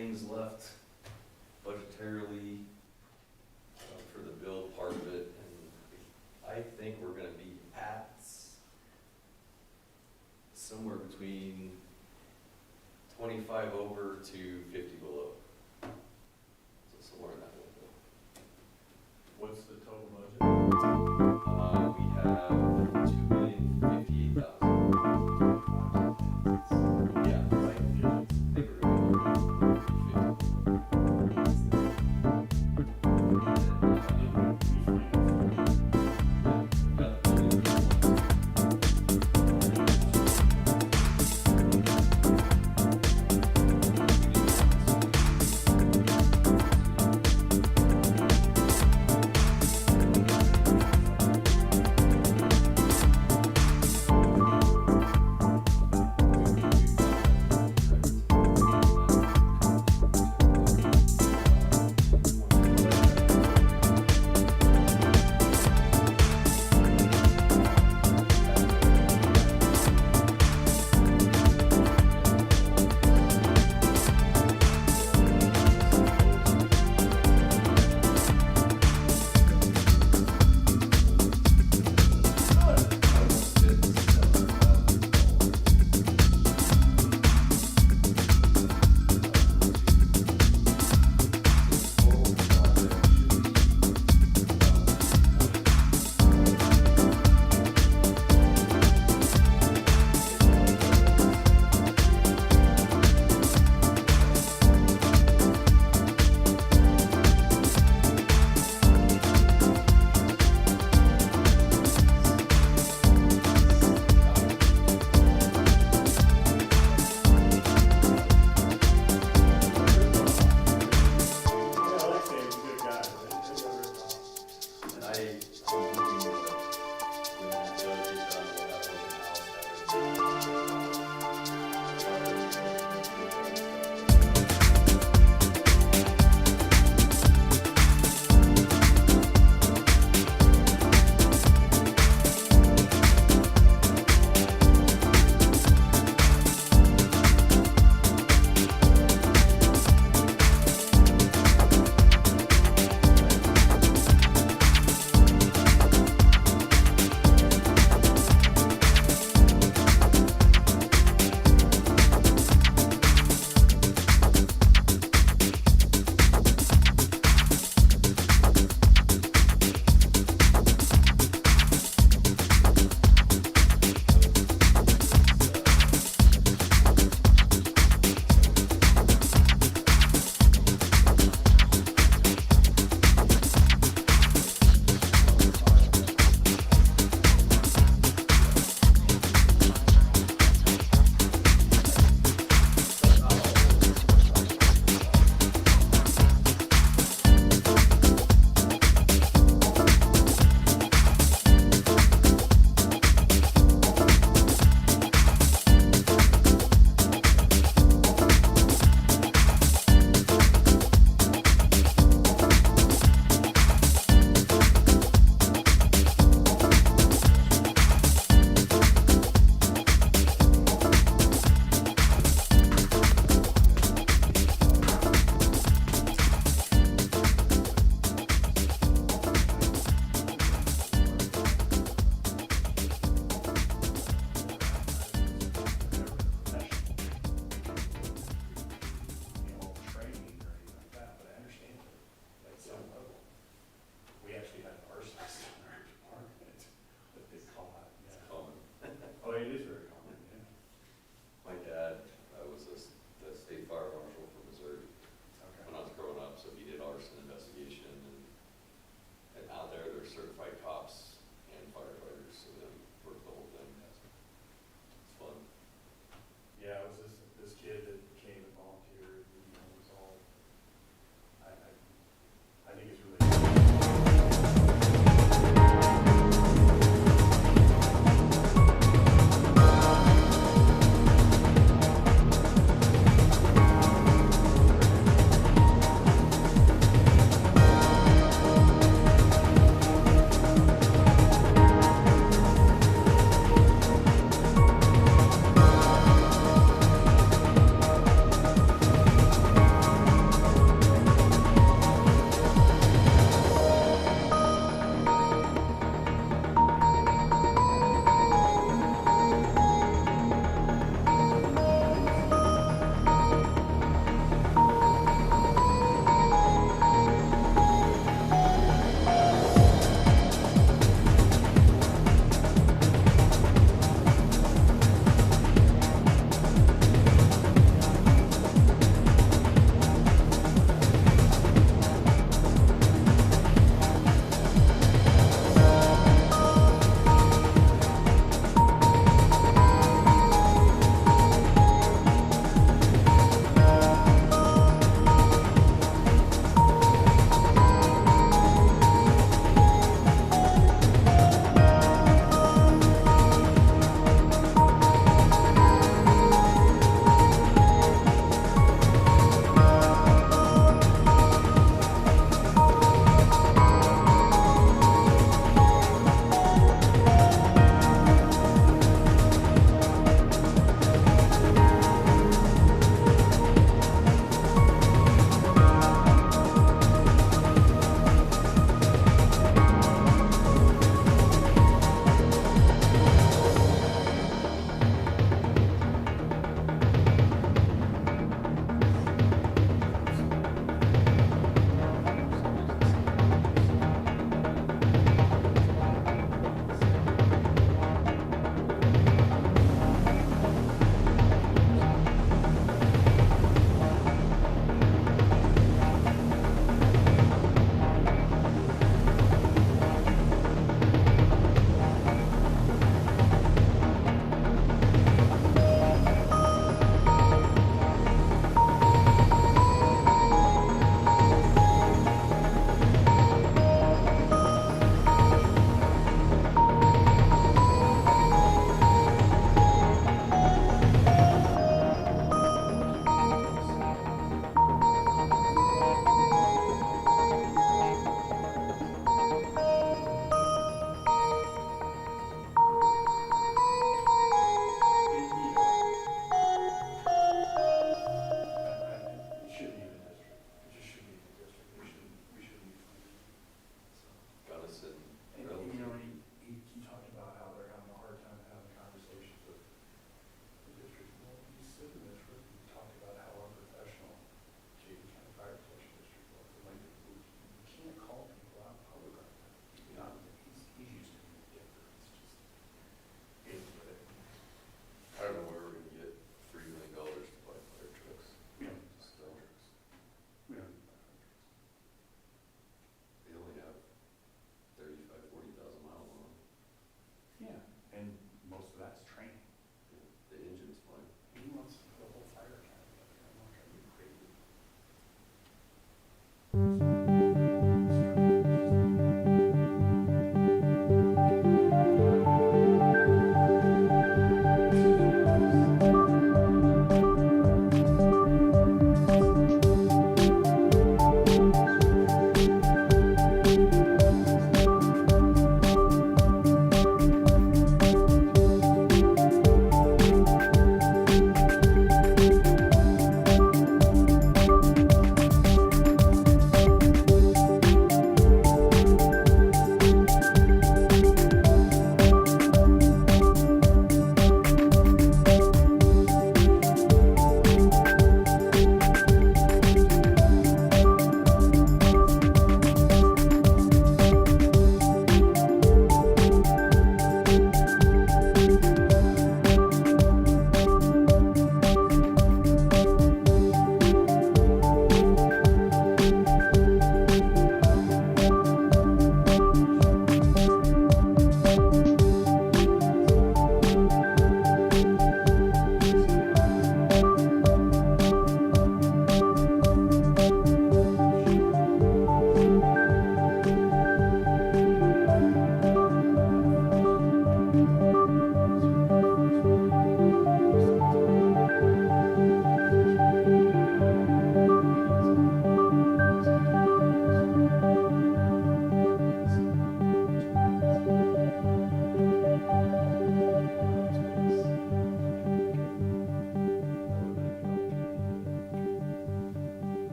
things left budgetarily for the build part of it, and I think we're gonna be at somewhere between 25 over to 50 below. So somewhere in that window.
What's the total budget?
We have 2,058,000. Yeah, I think we're gonna be 350.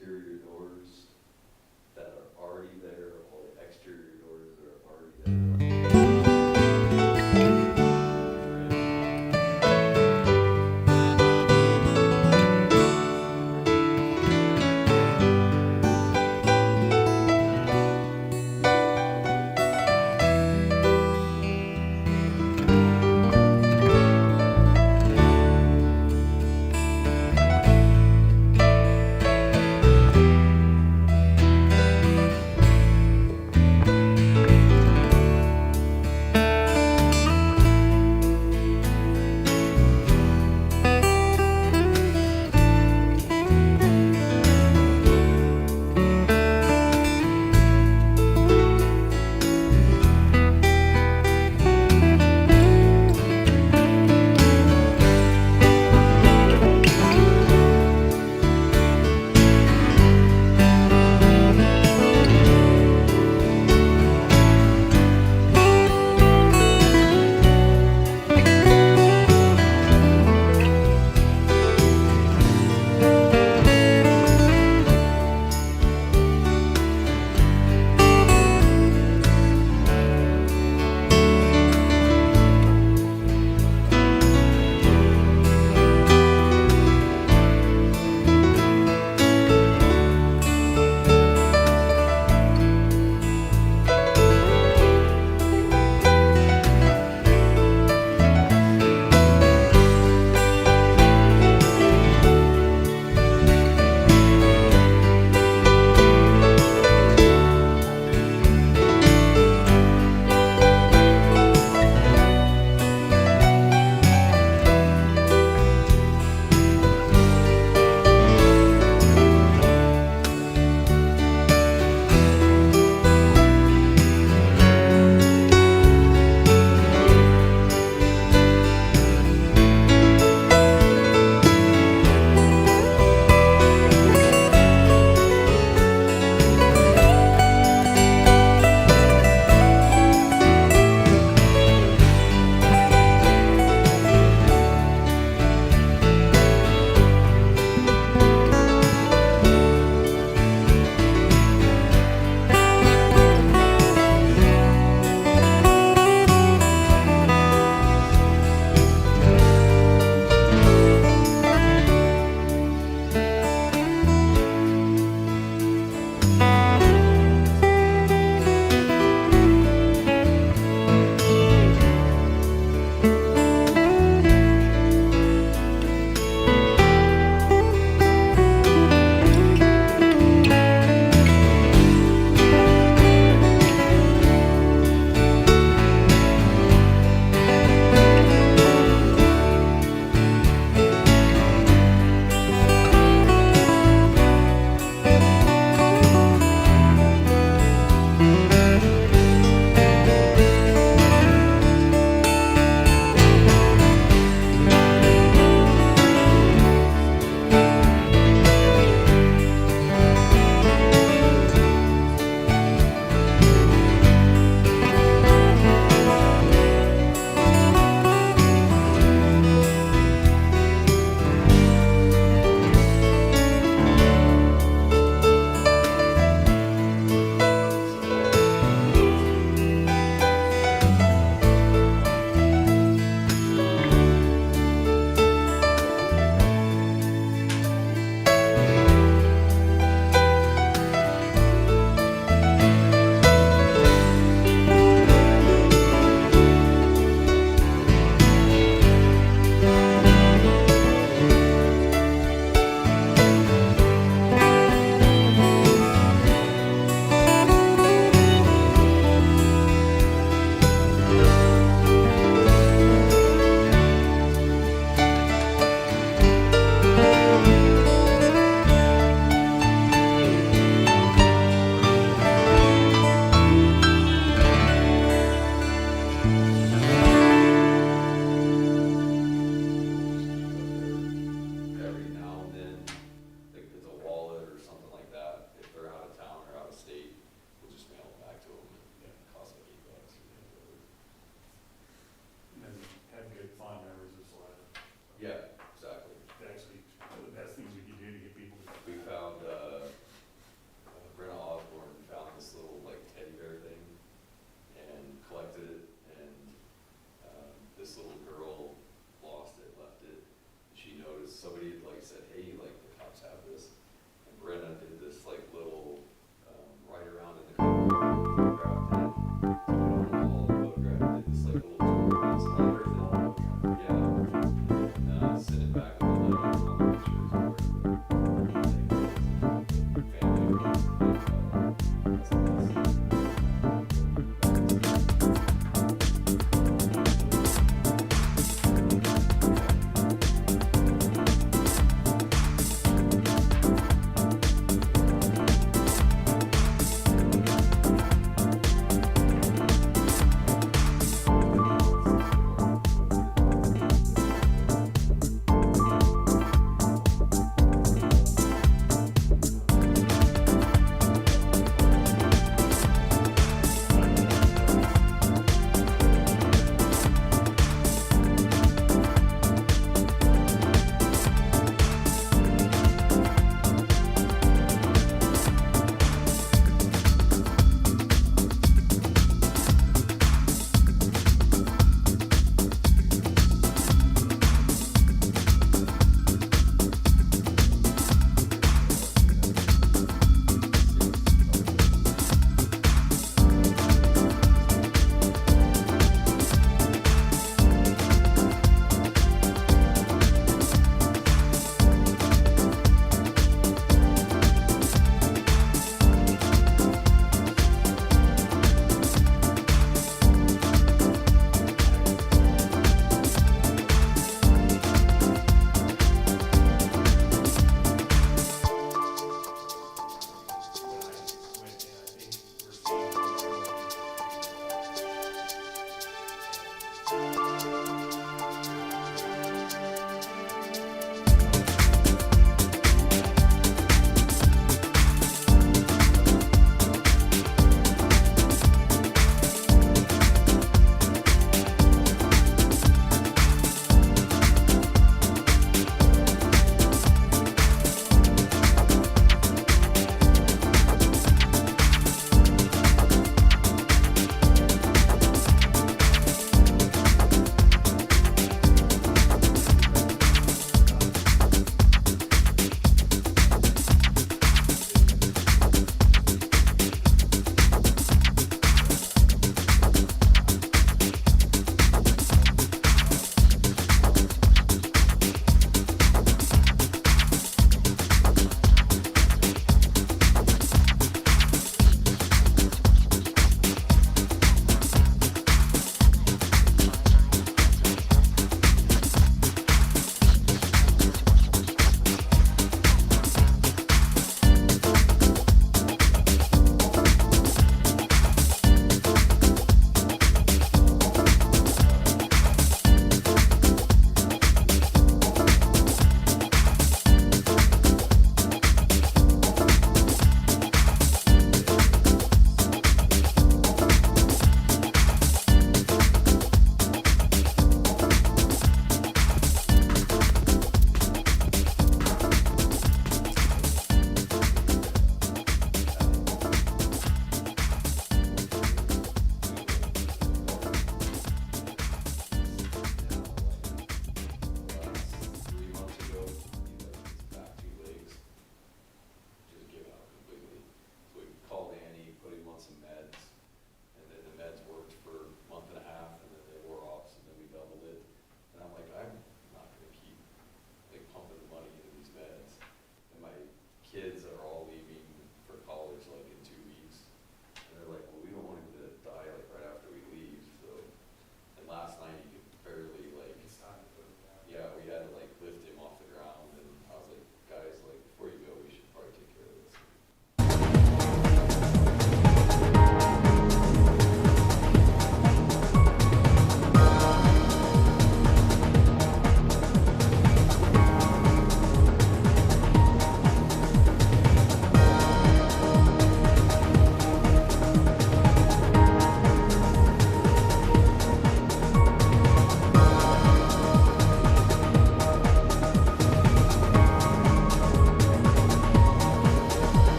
interior doors that are already there or the exterior doors that are already there.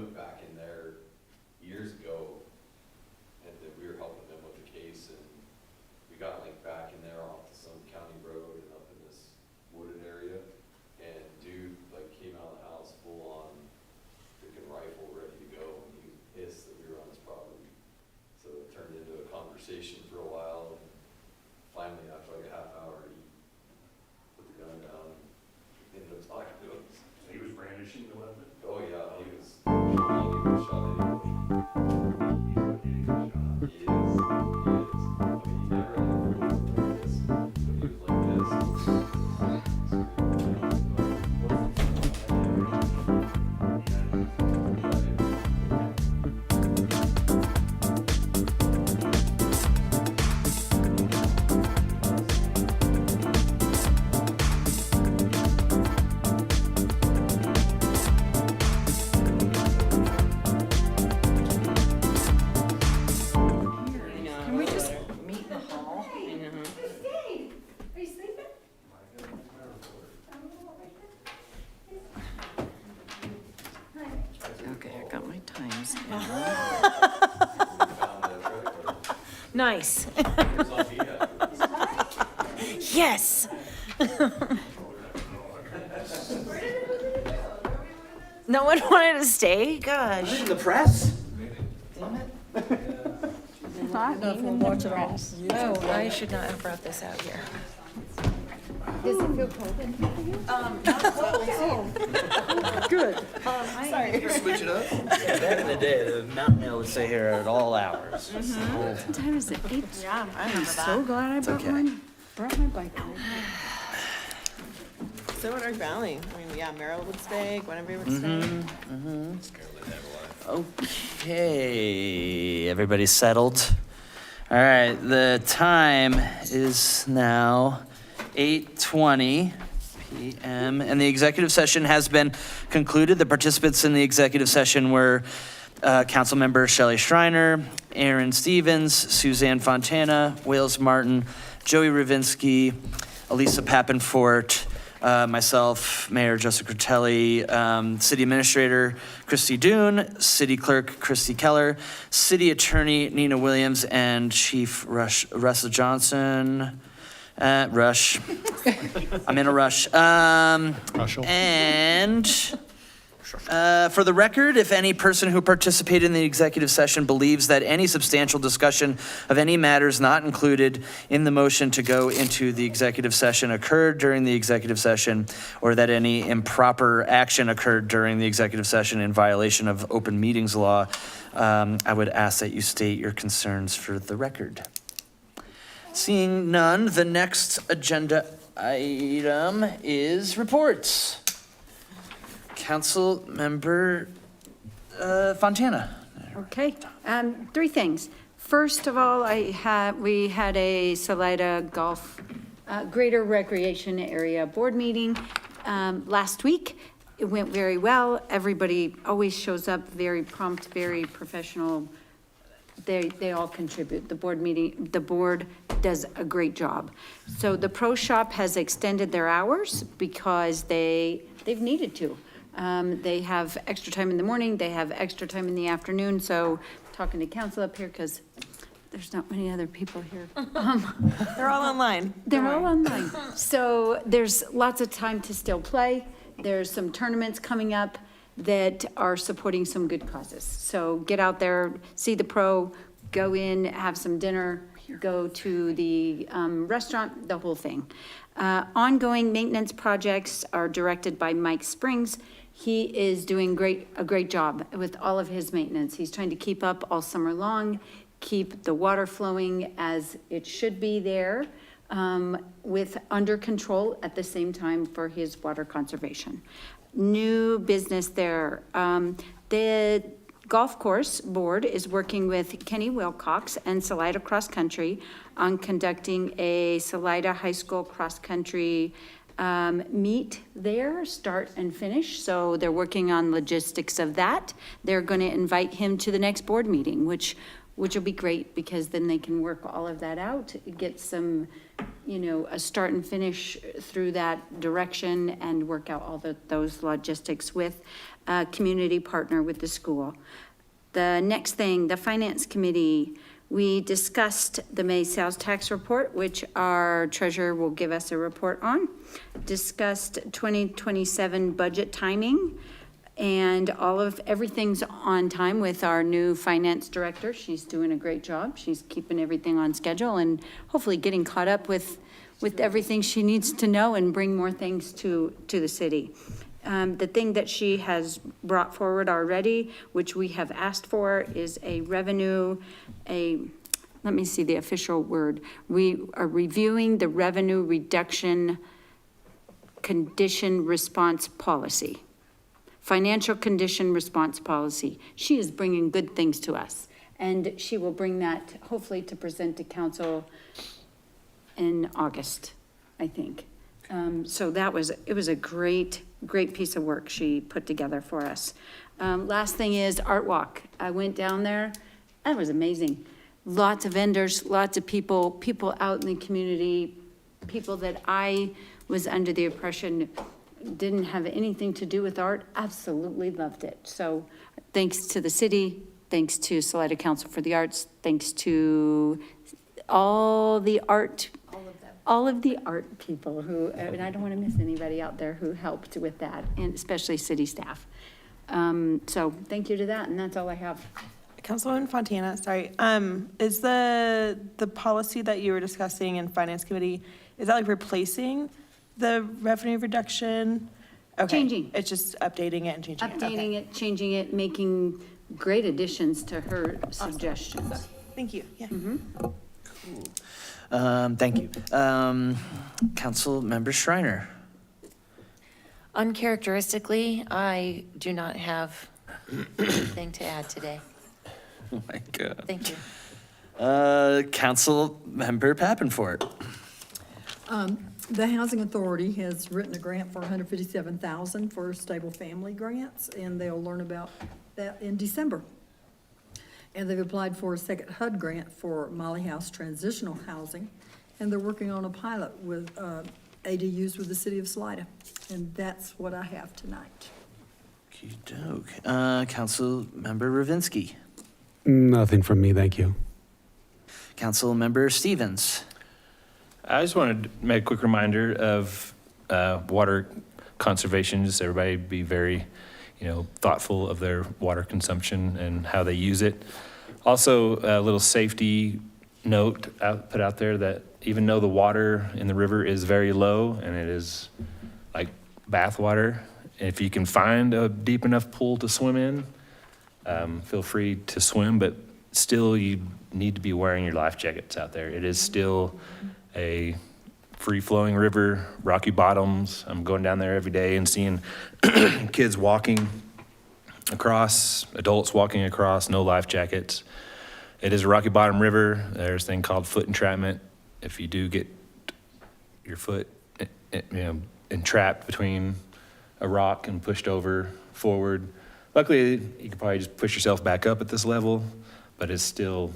went back in there years ago, and then we were helping them with the case, and we got linked back in there off to some county road and up in this wooded area, and dude, like, came out of the house full on freaking rifle ready to go, and he was pissed that we were on his property. So it turned into a conversation for a while, and finally, after like a half hour, he put the gun down and ended up talking to us.
He was brandishing the weapon.
Oh, yeah, he was shot anybody.
He's not getting shot.
He is. I mean, he never had a like this, but he was like this.
Can we just meet in the hall?
Are you sleeping?
Okay, I got my times.
Nice. Yes. No one wanted to stay? Gosh.
In the press?
Oh, I should not have brought this out here.
Does it feel cold in here for you?
Good.
Switch it up? Yeah, back in the day, the mountain mail would stay here at all hours.
What time is it? 8?
Yeah, I remember
So glad I brought
okay.
brought my bike.
So would our Valley. I mean, yeah, Meryl would stay, Guinevere would stay.
Okay, everybody settled? All right, the time is now 8:20 p.m. and the executive session has been concluded. The participants in the executive session were council member Shelley Schreiner, Aaron Stevens, Suzanne Fontana, Wales Martin, Joey Ravinsky, Elisa Pappenfort, myself, Mayor Joseph Critelli, City Administrator Christy Doon, City Clerk Christy Keller, City Attorney Nina Williams, and Chief Russell Johnson. Rush. I'm in a rush. And for the record, if any person who participated in the executive session believes that any substantial discussion of any matters not included in the motion to go into the executive session occurred during the executive session, or that any improper action occurred during the executive session in violation of open meetings law, I would ask that you state your concerns for the record. Seeing none, the next agenda item is reports. Council Member Fontana.
Okay, 3 things. First of all, we had a Salida Golf Greater Recreation Area Board meeting last week. It went very well. Everybody always shows up very prompt, very professional. They all contribute. The board does a great job. So the Pro Shop has extended their hours because they've needed to. They have extra time in the morning, they have extra time in the afternoon, so talking to council up here, because there's not many other people here.
They're all online.
They're all online. So there's lots of time to still play. There's some tournaments coming up that are supporting some good causes. So get out there, see the Pro, go in, have some dinner, go to the restaurant, the whole thing. Ongoing maintenance projects are directed by Mike Springs. He is doing a great job with all of his maintenance. He's trying to keep up all summer long, keep the water flowing as it should be there, with under control at the same time for his water conservation. New business there. The golf course board is working with Kenny Wilcox and Salida Cross Country on conducting a Salida High School cross country meet there, start and finish. So they're working on logistics of that. They're going to invite him to the next board meeting, which will be great, because then they can work all of that out, get some, a start and finish through that direction and work out all those logistics with. community partner with the school. The next thing, the Finance Committee, we discussed the May sales tax report, which our treasurer will give us a report on. Discussed 2027 budget timing, and everything's on time with our new finance director. She's doing a great job. She's keeping everything on schedule and hopefully getting caught up with everything she needs to know and bring more things to the city. The thing that she has brought forward already, which we have asked for, is let me see the official word. We are reviewing the revenue reduction condition response policy. Financial condition response policy. She is bringing good things to us. And she will bring that hopefully to present to council in August, I think. So it was a great piece of work she put together for us. Last thing is Art Walk. I went down there. That was amazing. Lots of vendors, lots of people out in the community, people that I was under the impression didn't have anything to do with art, absolutely loved it. So thanks to the city, thanks to Salida Council for the Arts, thanks to all of the art people who, and I don't want to miss anybody out there who helped with that, and especially city staff. So thank you to that, and that's all I have.
Councilwoman Fontana, sorry. Is the policy that you were discussing in Finance Committee, is that like replacing the revenue reduction? Okay.
Changing.
It's just updating it and changing it. Okay.
Changing it, making great additions to her suggestions.
Thank you. Yeah.
Thank you. Council Member Schreiner.
Uncharacteristically, I do not have anything to add today.
Oh my God.
Thank you.
Council Member Pappenfort.
The Housing Authority has written a grant for $157,000 for stable family grants, and they'll learn about that in December. And they've applied for a second HUD grant for Molly House Transitional Housing, and they're working on a pilot with ADUs with the city of Salida. And that's what I have tonight.
Okey-doke. Council Member Ravinsky.
Nothing from me, thank you.
Council Member Stevens.
I just wanted to make a quick reminder of water conservation. Just everybody be very, thoughtful of their water consumption and how they use it. Also, a little safety note put out there that even though the water in the river is very low and it is like bath water, if you can find a deep enough pool to swim in, feel free to swim, but still you need to be wearing your life jackets out there. It is still a free-flowing river, rocky bottoms. I'm going down there every day and seeing kids walking across, adults walking across, no life jackets. It is a rocky bottom river. There's a thing called foot entrapment. If you do get your foot entrapped between a rock and pushed over forward, luckily you can probably just push yourself back up at this level, but it is still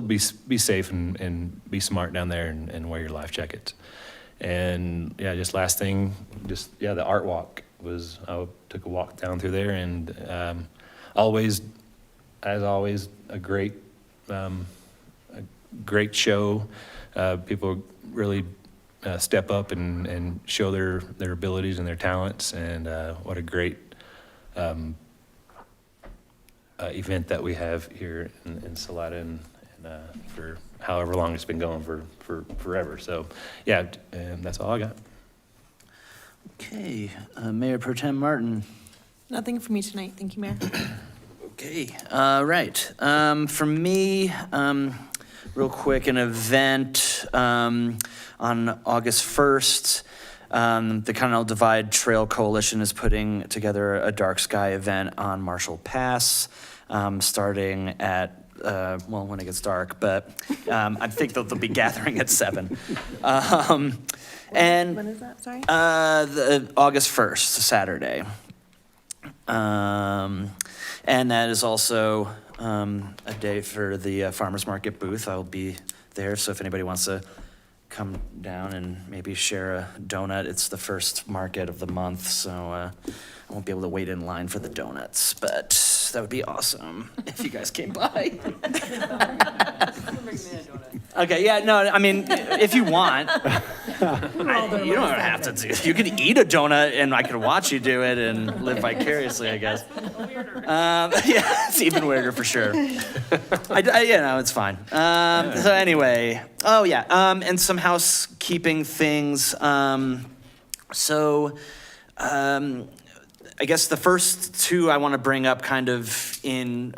be safe and be smart down there and wear your life jackets. And yeah, just last thing, the art walk I took a walk down through there, and as always, a great show. People really step up and show their abilities and their talents, and what a great event that we have here in Salida, and for however long it's been going for forever. So yeah, that's all I got.
Okay, Mayor Pro Tem Martin.
Nothing for me tonight. Thank you, Mayor.
Okay, right. For me, real quick, an event on August 1st, the Continental Divide Trail Coalition is putting together a dark sky event on Marshall Pass, starting at when it gets dark, but I think they'll be gathering at 7. And
when is that? Sorry.
August 1st, Saturday. And that is also a day for the farmers market booth. I'll be there, so if anybody wants to come down and maybe share a donut. It's the first market of the month, so I won't be able to wait in line for the donuts, but that would be awesome if you guys came by. Okay, yeah, no, I mean, if you want. You don't have to do it. You could eat a donut and I could watch you do it and live vicariously, I guess. Yeah, it's even weirder for sure. It's fine. So anyway, and some housekeeping things. I guess the first two I want to bring up kind of in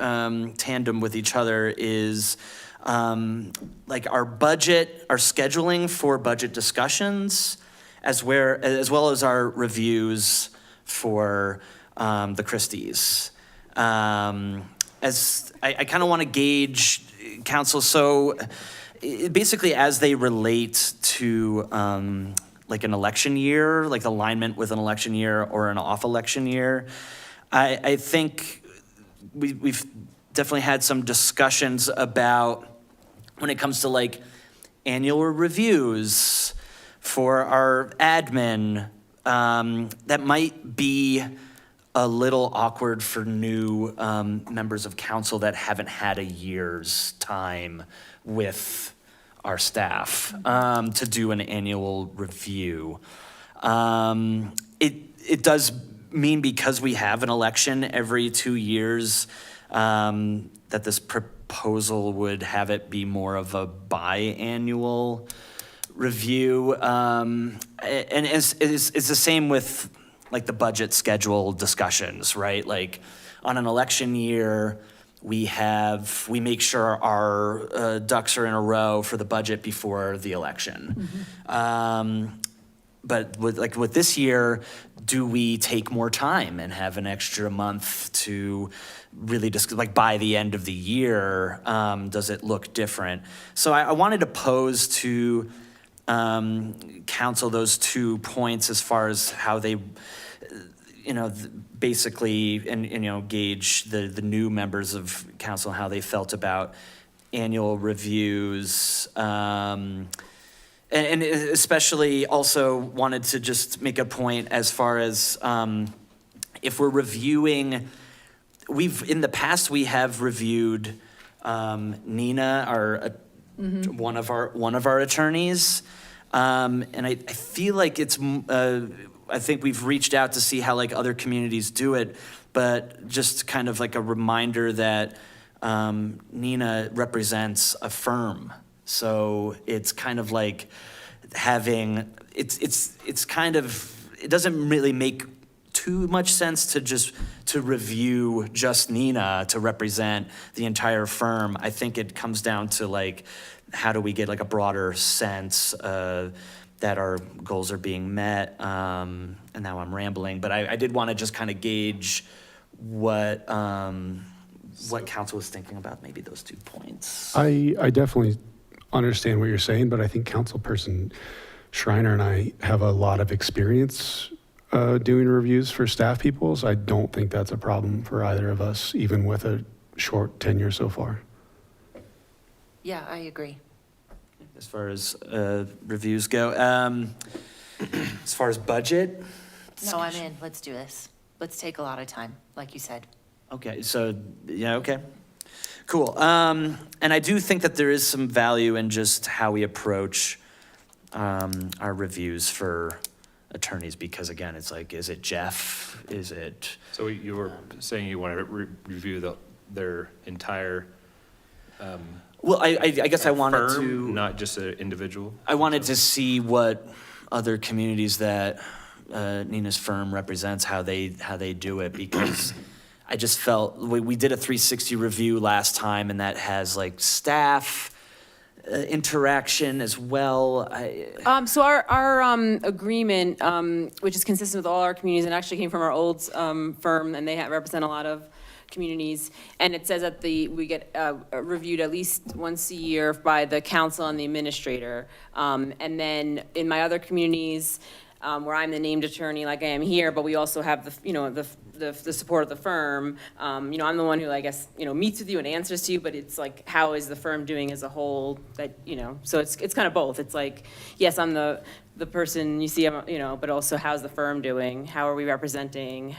tandem with each other is like our budget, our scheduling for budget discussions, as well as our reviews for the Christies. As I kind of want to gauge council, so basically as they relate to like an election year, like alignment with an election year or an off-election year, I think we've definitely had some discussions about when it comes to like annual reviews for our admin, that might be a little awkward for new members of council that haven't had a year's time with our staff to do an annual review. It does mean, because we have an election every 2 years, that this proposal would have it be more of a biannual review. And it's the same with like the budget schedule discussions, right? Like on an election year, we make sure our ducks are in a row for the budget before the election. But with this year, do we take more time and have an extra month to really just like by the end of the year, does it look different? So I wanted to pose to council those 2 points as far as how they, basically, and gauge the new members of council, how they felt about annual reviews. And especially also wanted to just make a point as far as if we're reviewing, in the past we have reviewed Nina, one of our attorneys, and I feel like I think we've reached out to see how like other communities do it, but just kind of like a reminder that Nina represents a firm. So it's kind of like it's kind of, it doesn't really make too much sense to review just Nina to represent the entire firm. I think it comes down to like, how do we get like a broader sense that our goals are being met? And now I'm rambling, but I did want to just kind of gauge what council was thinking about maybe those 2 points.
I definitely understand what you're saying, but I think Councilperson Schreiner and I have a lot of experience doing reviews for staff people, so I don't think that's a problem for either of us, even with a short tenure so far.
Yeah, I agree.
As far as reviews go, as far as budget?
No, I'm in. Let's do this. Let's take a lot of time, like you said.
Okay, so, yeah, okay. Cool. And I do think that there is some value in just how we approach our reviews for attorneys, because again, it's like, is it Jeff? Is it?
So you were saying you want to review their entire
Well, I guess I wanted
firm,
to.
not just an individual?
I wanted to see what other communities that Nina's firm represents, how they do it, because I just felt, we did a 360 review last time, and that has like staff interaction as well.
So our agreement, which is consistent with all our communities, and actually came from our old firm, and they represent a lot of communities, and it says that we get reviewed at least once a year by the council and the administrator. And then in my other communities, where I'm the named attorney like I am here, but we also have the support of the firm. I'm the one who, I guess, meets with you and answers to you, but it's like, how is the firm doing as a whole that, so it's kind of both. It's like, yes, I'm the person you see, but also how's the firm doing? How are we representing,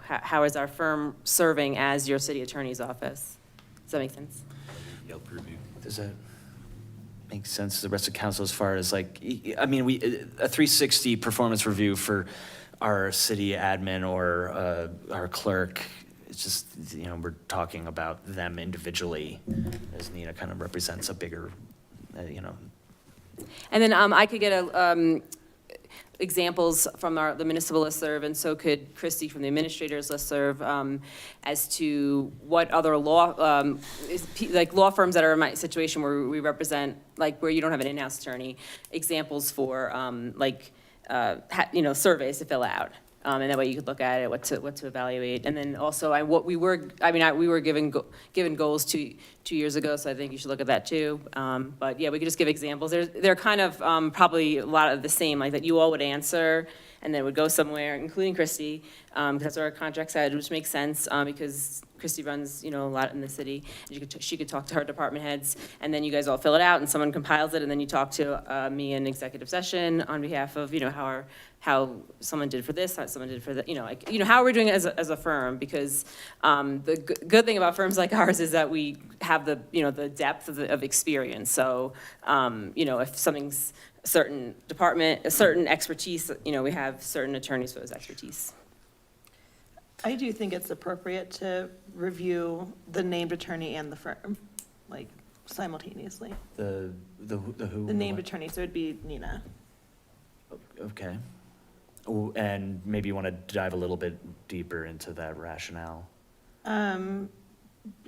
how is our firm serving as your city attorney's office? Does that make sense?
Yelp review.
Does that make sense to the rest of council as far as like, I mean, a 360 performance review for our city admin or our clerk, it's just, we're talking about them individually, as Nina kind of represents a bigger,
And then I could get examples from the municipal listserv, and so could Christy from the administrator's listserv, as to what other law, like law firms that are in my situation where we represent, like where you don't have an in-house attorney, examples for surveys to fill out. And that way you could look at it, what to evaluate. And then also, we were given goals 2 years ago, so I think you should look at that too. But yeah, we could just give examples. They're kind of probably a lot of the same, like that you all would answer, and then it would go somewhere, including Christy, because that's what our contract said, which makes sense, because Christy runs, a lot in the city. She could talk to her department heads, and then you guys all fill it out, and someone compiles it, and then you talk to me in executive session on behalf of, how someone did for this, how someone did for that, how are we doing it as a firm? Because the good thing about firms like ours is that we have the depth of experience. So, if something's certain department, a certain expertise, we have certain attorneys for those expertise.
I do think it's appropriate to review the named attorney and the firm, like simultaneously.
the who?
The named attorney, so it'd be Nina.
Okay. Oh, and maybe you want to dive a little bit deeper into that rationale.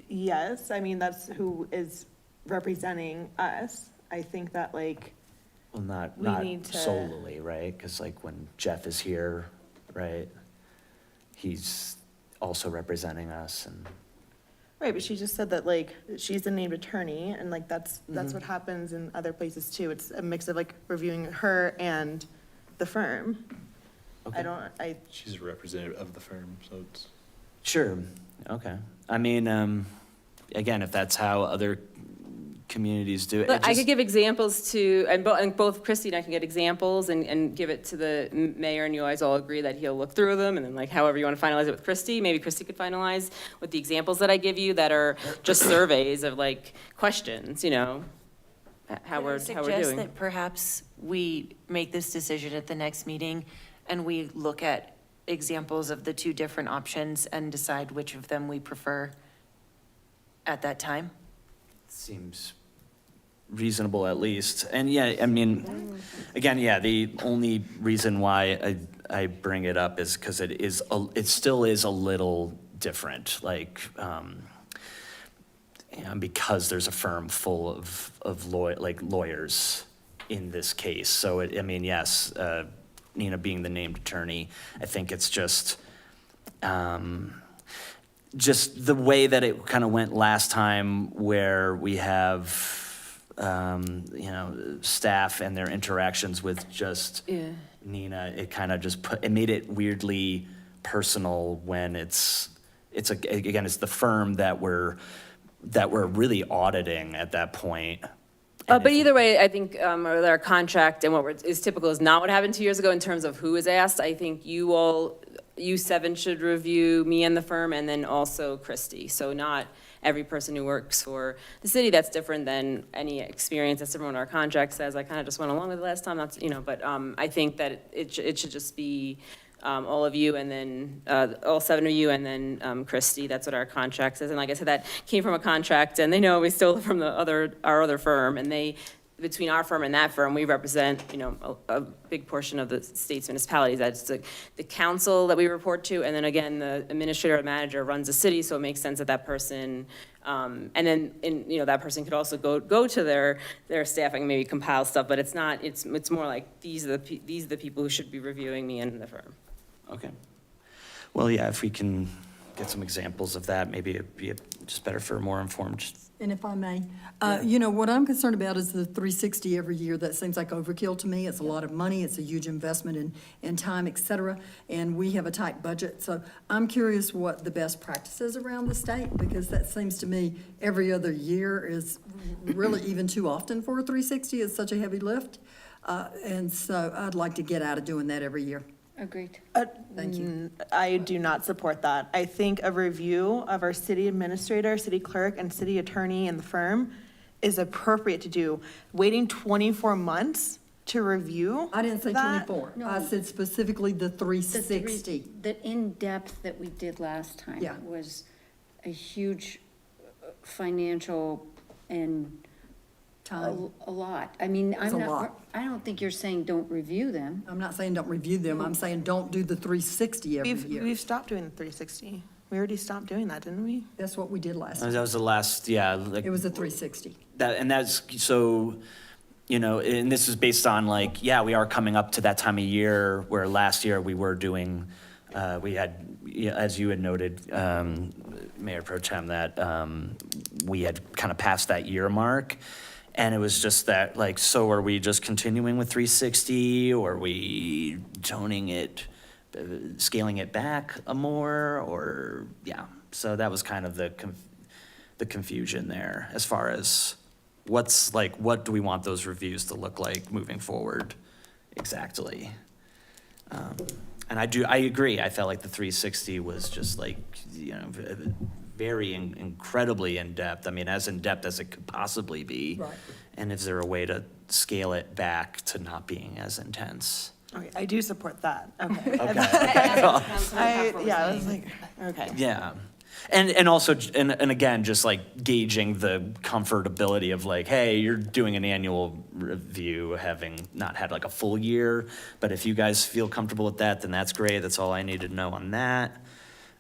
Yes, I mean, that's who is representing us. I think that
Well, not
we need to-
solely, right? Because like when Jeff is here, right, he's also representing us and.
Right, but she just said that she's the named attorney, and that's what happens in other places too. It's a mix of reviewing her and the firm.
Okay.
She's a representative of the firm, so it's.
Sure, okay. I mean, again, if that's how other communities do it.
But I could give examples and both Christy and I can get examples and give it to the mayor, and you guys all agree that he'll look through them, and then however you want to finalize it with Christy, maybe Christy could finalize with the examples that I give you that are just surveys of questions, how we're
Suggest
doing.
that perhaps we make this decision at the next meeting, and we look at examples of the 2 different options and decide which of them we prefer at that time.
Seems reasonable at least. And yeah, I mean, again, yeah, the only reason why I bring it up is because it still is a little different, because there's a firm full of lawyers in this case. So yes, Nina being the named attorney, I think it's just the way that it kind of went last time, where we have, staff and their interactions with just Nina, it kind of just it made it weirdly personal when it's the firm that we're really auditing at that point.
But either way, I think our contract and what is typical is not what happened 2 years ago in terms of who is asked. I think you 7 should review me and the firm, and then also Christy. So not every person who works for the city. That's different than any experience. That's different what our contract says. I kind of just went along with it last time. That's, but I think that it should just be all of you, and then all 7 of you, and then Christy. That's what our contract says. And like I said, that came from a contract, and they know we stole it from our other firm, and between our firm and that firm, we represent, a big portion of the state's municipalities. That's the council that we report to, and then again, the administrator or manager runs the city, so it makes sense that person, and then, that person could also go to their staffing and maybe compile stuff, but it's not, it's more like, these are the people who should be reviewing me and the firm.
Okay. Well, yeah, if we can get some examples of that. Maybe it'd be just better for a more informed.
And if I may, what I'm concerned about is the 360 every year. That seems like overkill to me. It's a lot of money. It's a huge investment in time, et cetera. And we have a tight budget. So I'm curious what the best practices around the state, because that seems to me every other year is really even too often for a 360. It's such a heavy lift. And so I'd like to get out of doing that every year.
Agreed.
Thank you.
I do not support that. I think a review of our city administrator, city clerk, and city attorney and the firm is appropriate to do. Waiting 24 months to review
I didn't say
that?
24.
No.
I said specifically the
The
360.
The in-depth that we did last time
Yeah.
was a huge financial and
Time.
a lot. I mean,
It's a
I'm not,
lot.
I don't think you're saying don't review them.
I'm not saying don't review them. I'm saying don't do the 360 every year.
We've stopped doing the 360. We already stopped doing that, didn't we?
That's what we did last
That
time.
was the last, yeah. Like,
It was a 360.
and that's, so, and this is based on like, yeah, we are coming up to that time of year where last year we were doing, we had, as you had noted, Mayor Pro Tem, that we had kind of passed that year mark. And it was just that, like, so are we just continuing with 360, or are we toning it, scaling it back a more, or, yeah. So that was kind of the confusion there as far as what do we want those reviews to look like moving forward exactly. And I agree, I felt like the 360 was just like, very incredibly in-depth. I mean, as in-depth as it could possibly be.
Right.
And is there a way to scale it back to not being as intense?
Okay, I do support that. Okay.
Okay.
I was like, okay.
Yeah. And also, and again, just like gauging the comfortability of like, hey, you're doing an annual review, having not had like a full year, but if you guys feel comfortable with that, then that's great. That's all I needed to know on that.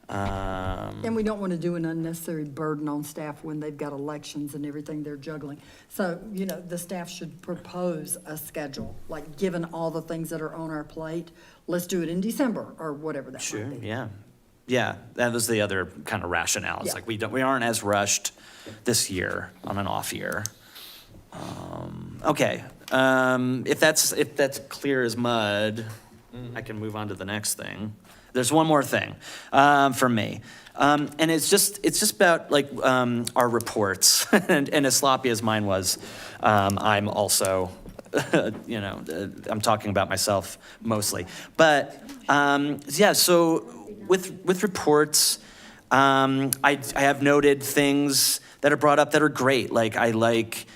And we don't want to do an unnecessary burden on staff when they've got elections and everything they're juggling. So, the staff should propose a schedule, like, given all the things that are on our plate, let's do it in December, or whatever that
Sure,
might be.
yeah. Yeah, that was the other kind of rationale. It's
Yeah.
like we aren't as rushed this year on an off year. Okay, if that's clear as mud, I can move on to the next thing. There's one more thing from me, and it's just about like our reports, and as sloppy as mine was, I'm also, I'm talking about myself mostly, but yeah. So with reports, I have noted things that are brought up that are great. Like I like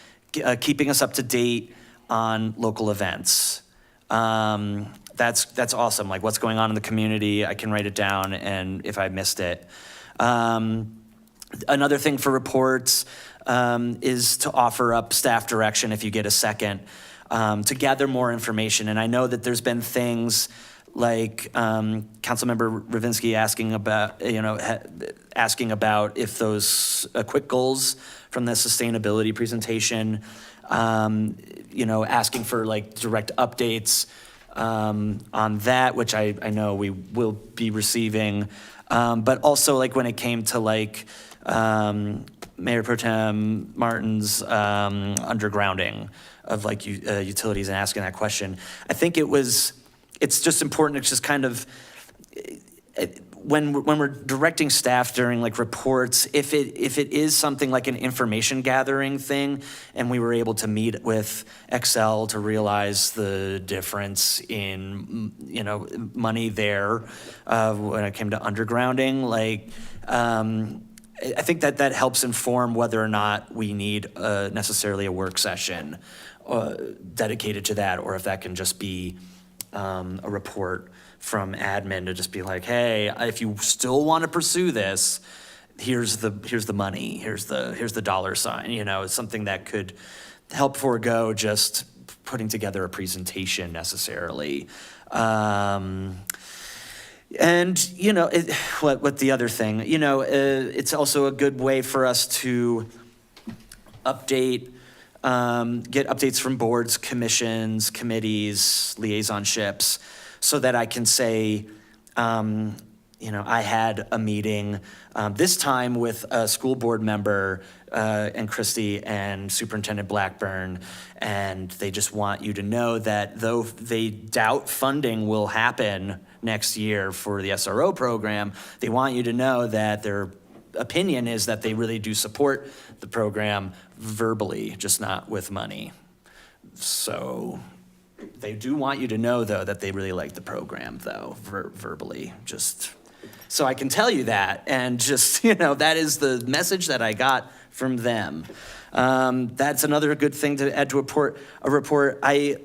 keeping us up to date on local events. That's awesome. Like what's going on in the community, I can write it down, and if I missed it. Another thing for reports is to offer up staff direction if you get a second, to gather more information. And I know that there's been things like Councilmember Ravinsky asking about if those quick goals from the sustainability presentation, asking for like direct updates on that, which I know we will be receiving. But also like when it came to like Mayor Pro Tem Martin's undergrounding of like utilities and asking that question, I think it's just important to just kind of, when we're directing staff during like reports, if it is something like an information gathering thing, and we were able to meet with Excel to realize the difference in money there when it came to undergrounding, like I think that helps inform whether or not we need necessarily a work session dedicated to that, or if that can just be a report from admin to just be like, hey, if you still want to pursue this, here's the money, here's the dollar sign. It's something that could help forego just putting together a presentation necessarily. And what the other thing, it's also a good way for us to update, get updates from boards, commissions, committees, liaisonships, so that I can say, I had a meeting, this time with a school board member, and Christy and Superintendent Blackburn, and they just want you to know that though they doubt funding will happen next year for the SRO program, they want you to know that their opinion is that they really do support the program verbally, just not with money. So they do want you to know, though, that they really like the program, though, verbally, just so I can tell you that. And just, that is the message that I got from them. That's another good thing to add to a report. I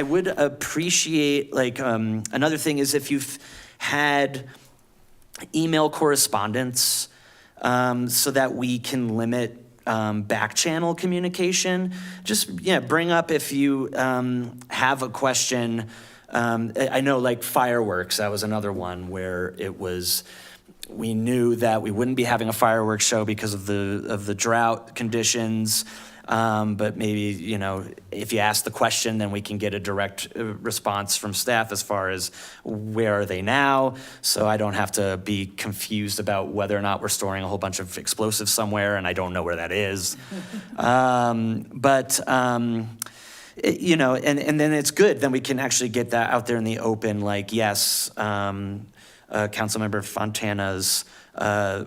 would appreciate, another thing is if you've had email correspondence, so that we can limit back channel communication. Just bring up if you have a question. I know fireworks, that was another one where we knew that we wouldn't be having a fireworks show because of the drought conditions. But maybe, if you ask the question, then we can get a direct response from staff as far as where are they now, so I don't have to be confused about whether or not we're storing a whole bunch of explosives somewhere and I don't know where that is. And then it's good, then we can actually get that out there in the open, yes, Councilmember Fontana's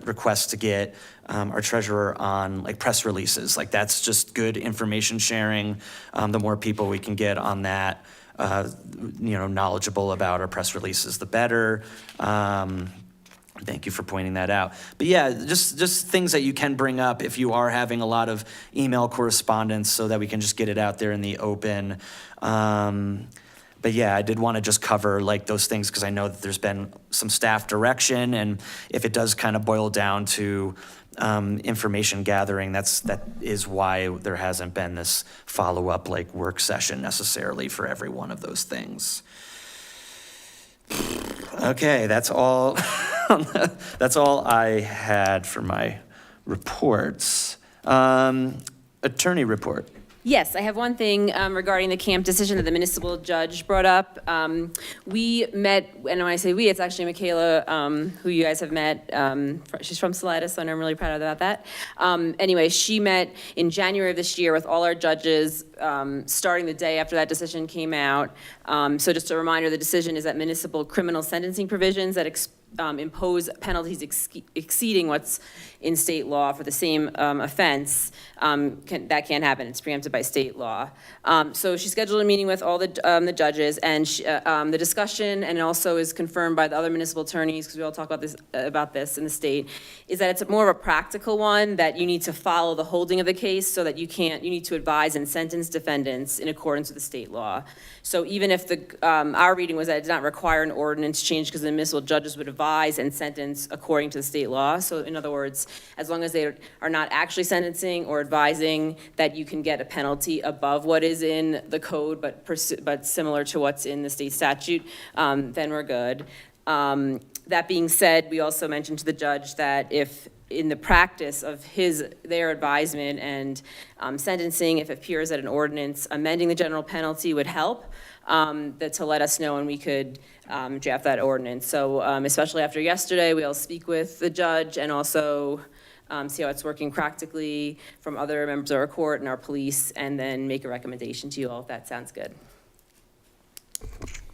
request to get our treasurer on press releases. That's just good information sharing. The more people we can get on that, knowledgeable about our press releases, the better. Thank you for pointing that out. But yeah, just things that you can bring up if you are having a lot of email correspondence so that we can just get it out there in the open. But yeah, I did want to just cover those things because I know that there's been some staff direction, and if it does kind of boil down to information gathering, that is why there hasn't been this follow-up work session necessarily for every one of those things. Okay, that's all. That's all I had for my reports. Attorney report.
Yes, I have one thing regarding the camp decision that the municipal judge brought up. We met, and when I say we, it's actually Michaela, who you guys have met. She's from Salida, so I'm really proud about that. Anyway, she met in January of this year with all our judges, starting the day after that decision came out. So just a reminder, the decision is that municipal criminal sentencing provisions that impose penalties exceeding what's in state law for the same offense, that can't happen. It's preempted by state law. So she scheduled a meeting with all the judges, and the discussion, and it also is confirmed by the other municipal attorneys, because we all talk about this in the state, is that it's more of a practical one, that you need to follow the holding of the case so that you need to advise and sentence defendants in accordance with the state law. So even if our reading was that it did not require an ordinance change because the municipal judges would advise and sentence according to the state law. So in other words, as long as they are not actually sentencing or advising, that you can get a penalty above what is in the code, but similar to what's in the state statute, then we're good. That being said, we also mentioned to the judge that if in the practice of their advisement and sentencing, if it appears that an ordinance amending the general penalty would help, that to let us know and we could draft that ordinance. So especially after yesterday, we'll speak with the judge and also see how it's working practically from other members of our court and our police, and then make a recommendation to you all if that sounds good.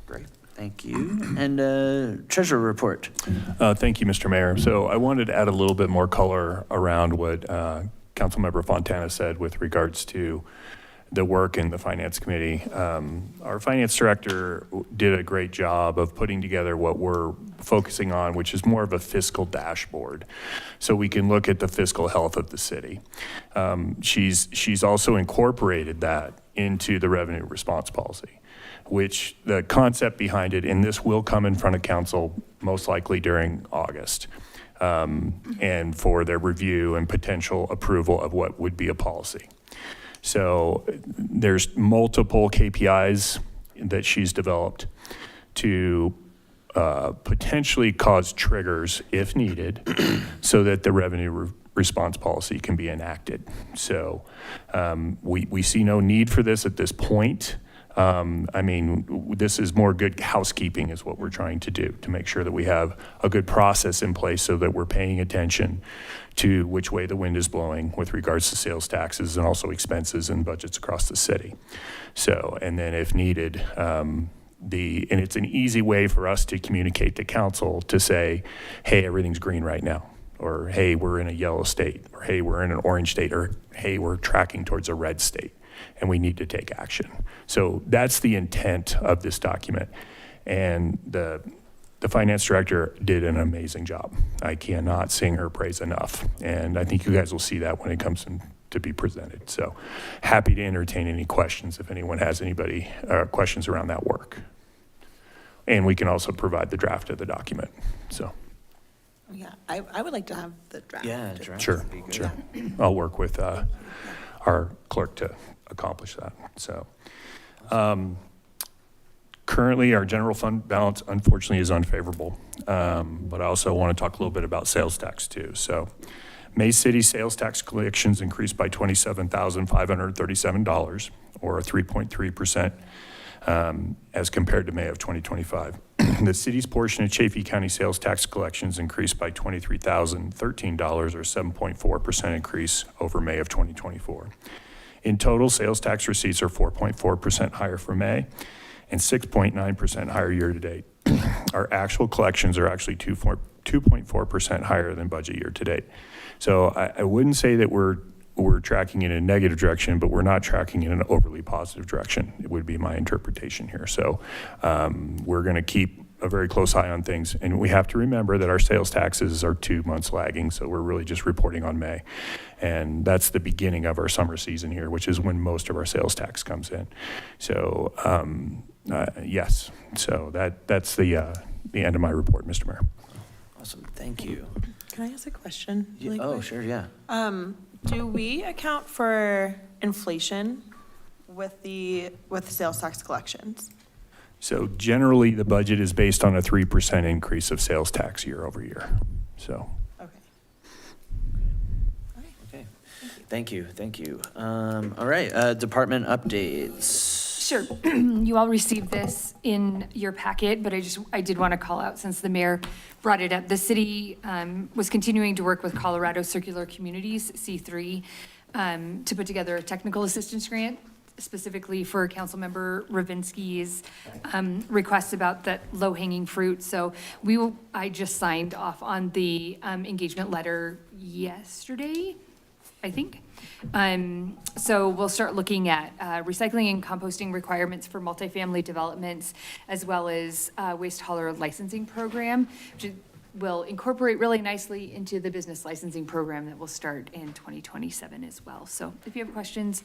Great. Thank you. And treasurer report.
Thank you, Mr. Mayor. So I wanted to add a little bit more color around what Councilmember Fontana said with regards to the work in the Finance Committee. Our Finance Director did a great job of putting together what we're focusing on, which is more of a fiscal dashboard, so we can look at the fiscal health of the city. She's also incorporated that into the revenue response policy, which the concept behind it, and this will come in front of council most likely during August, and for their review and potential approval of what would be a policy. So there's multiple KPIs that she's developed to potentially cause triggers if needed so that the revenue response policy can be enacted. So we see no need for this at this point.
I mean, this is more good housekeeping is what we're trying to do, to make sure that we have a good process in place so that we're paying attention to which way the wind is blowing with regards to sales taxes and also expenses and budgets across the city. So, and then if needed, and it's an easy way for us to communicate to council to say, hey, everything's green right now, or hey, we're in a yellow state, or hey, we're in an orange state, or hey, we're tracking towards a red state, and we need to take action. So that's the intent of this document. And the finance director did an amazing job. I cannot sing her praise enough. And I think you guys will see that when it comes to be presented. So happy to entertain any questions if anyone has questions around that work. And we can also provide the draft of the document, so.
Yeah, I would like to have the draft.
Yeah, draft
Sure,
would be good.
sure. I'll work with our clerk to accomplish that, so. Currently, our general fund balance unfortunately is unfavorable, but I also want to talk a little bit about sales tax too. So May City sales tax collections increased by $27,537, or 3.3%, as compared to May of 2025. The city's portion of Chaffee County sales tax collections increased by $23,013, or 7.4% increase over May of 2024. In total, sales tax receipts are 4.4% higher for May and 6.9% higher year to date. Our actual collections are actually 2.4% higher than budget year to date. So I wouldn't say that we're tracking in a negative direction, but we're not tracking in an overly positive direction. It would be my interpretation here. So we're going to keep a very close eye on things. And we have to remember that our sales taxes are 2 months lagging. So we're really just reporting on May. And that's the beginning of our summer season here, which is when most of our sales tax comes in. So yes, so that's the end of my report, Mr. Mayor.
Awesome, thank you.
Can I ask a question? Really
Oh,
quick?
sure, yeah.
Do we account for inflation with sales tax collections?
So generally, the budget is based on a 3% increase of sales tax year over year. So.
Okay.
Okay, thank you. All right, department updates.
Sure. You all received this in your packet, but I did want to call out, since the mayor brought it up, the city was continuing to work with Colorado Circular Communities, C3, to put together a technical assistance grant, specifically for Councilmember Ravinsky's request about that low-hanging fruit. So I just signed off on the engagement letter yesterday, I think. So we'll start looking at recycling and composting requirements for multifamily developments, as well as waste hauler licensing program, which will incorporate really nicely into the business licensing program that will start in 2027 as well. So if you have questions,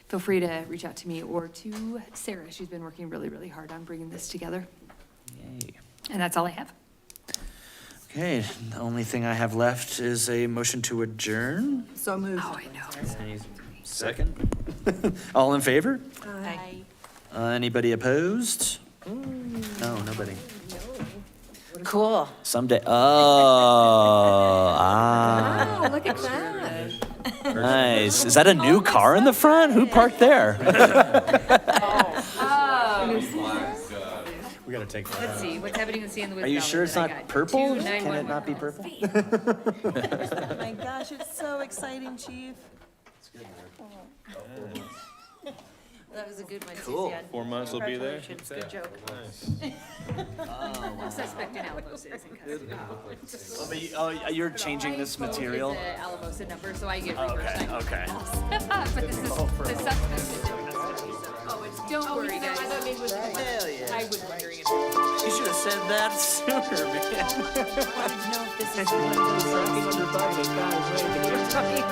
feel free to reach out to me or to Sarah. She's been working really, really hard on bringing this together.
Yay.
And that's all I have.
Okay, the only thing I have left is a motion to adjourn.
So moved.
Oh, I know.
Any second? All in favor?
Aye.
Anybody opposed? No, nobody.
Cool.
Someday,
Oh, look at that.
nice. Is that a new car in the front? Who parked there?
We gotta take that.
Let's see, what's happening in San Luis
Are you
Valley
sure it's
that I
not
got?
purple?
Two
Can it
911
not be
calls.
purple?
Oh my gosh, it's so exciting, Chief.
That was a good one.
Cool.
Suzanne.
4 months will be there.
Congratulations. Good joke.
I'm suspect in Alamos is in custody.
You're changing this material?
The Alamosa number, so I get
Okay,
reimbursed.
okay.
But this is, the suspect is in custody. Don't worry, guys.
Hell yeah.
I was wondering if.
You should have said that sooner, man.
Wanted to know if this is.
Sucking on your butt, those guys, right?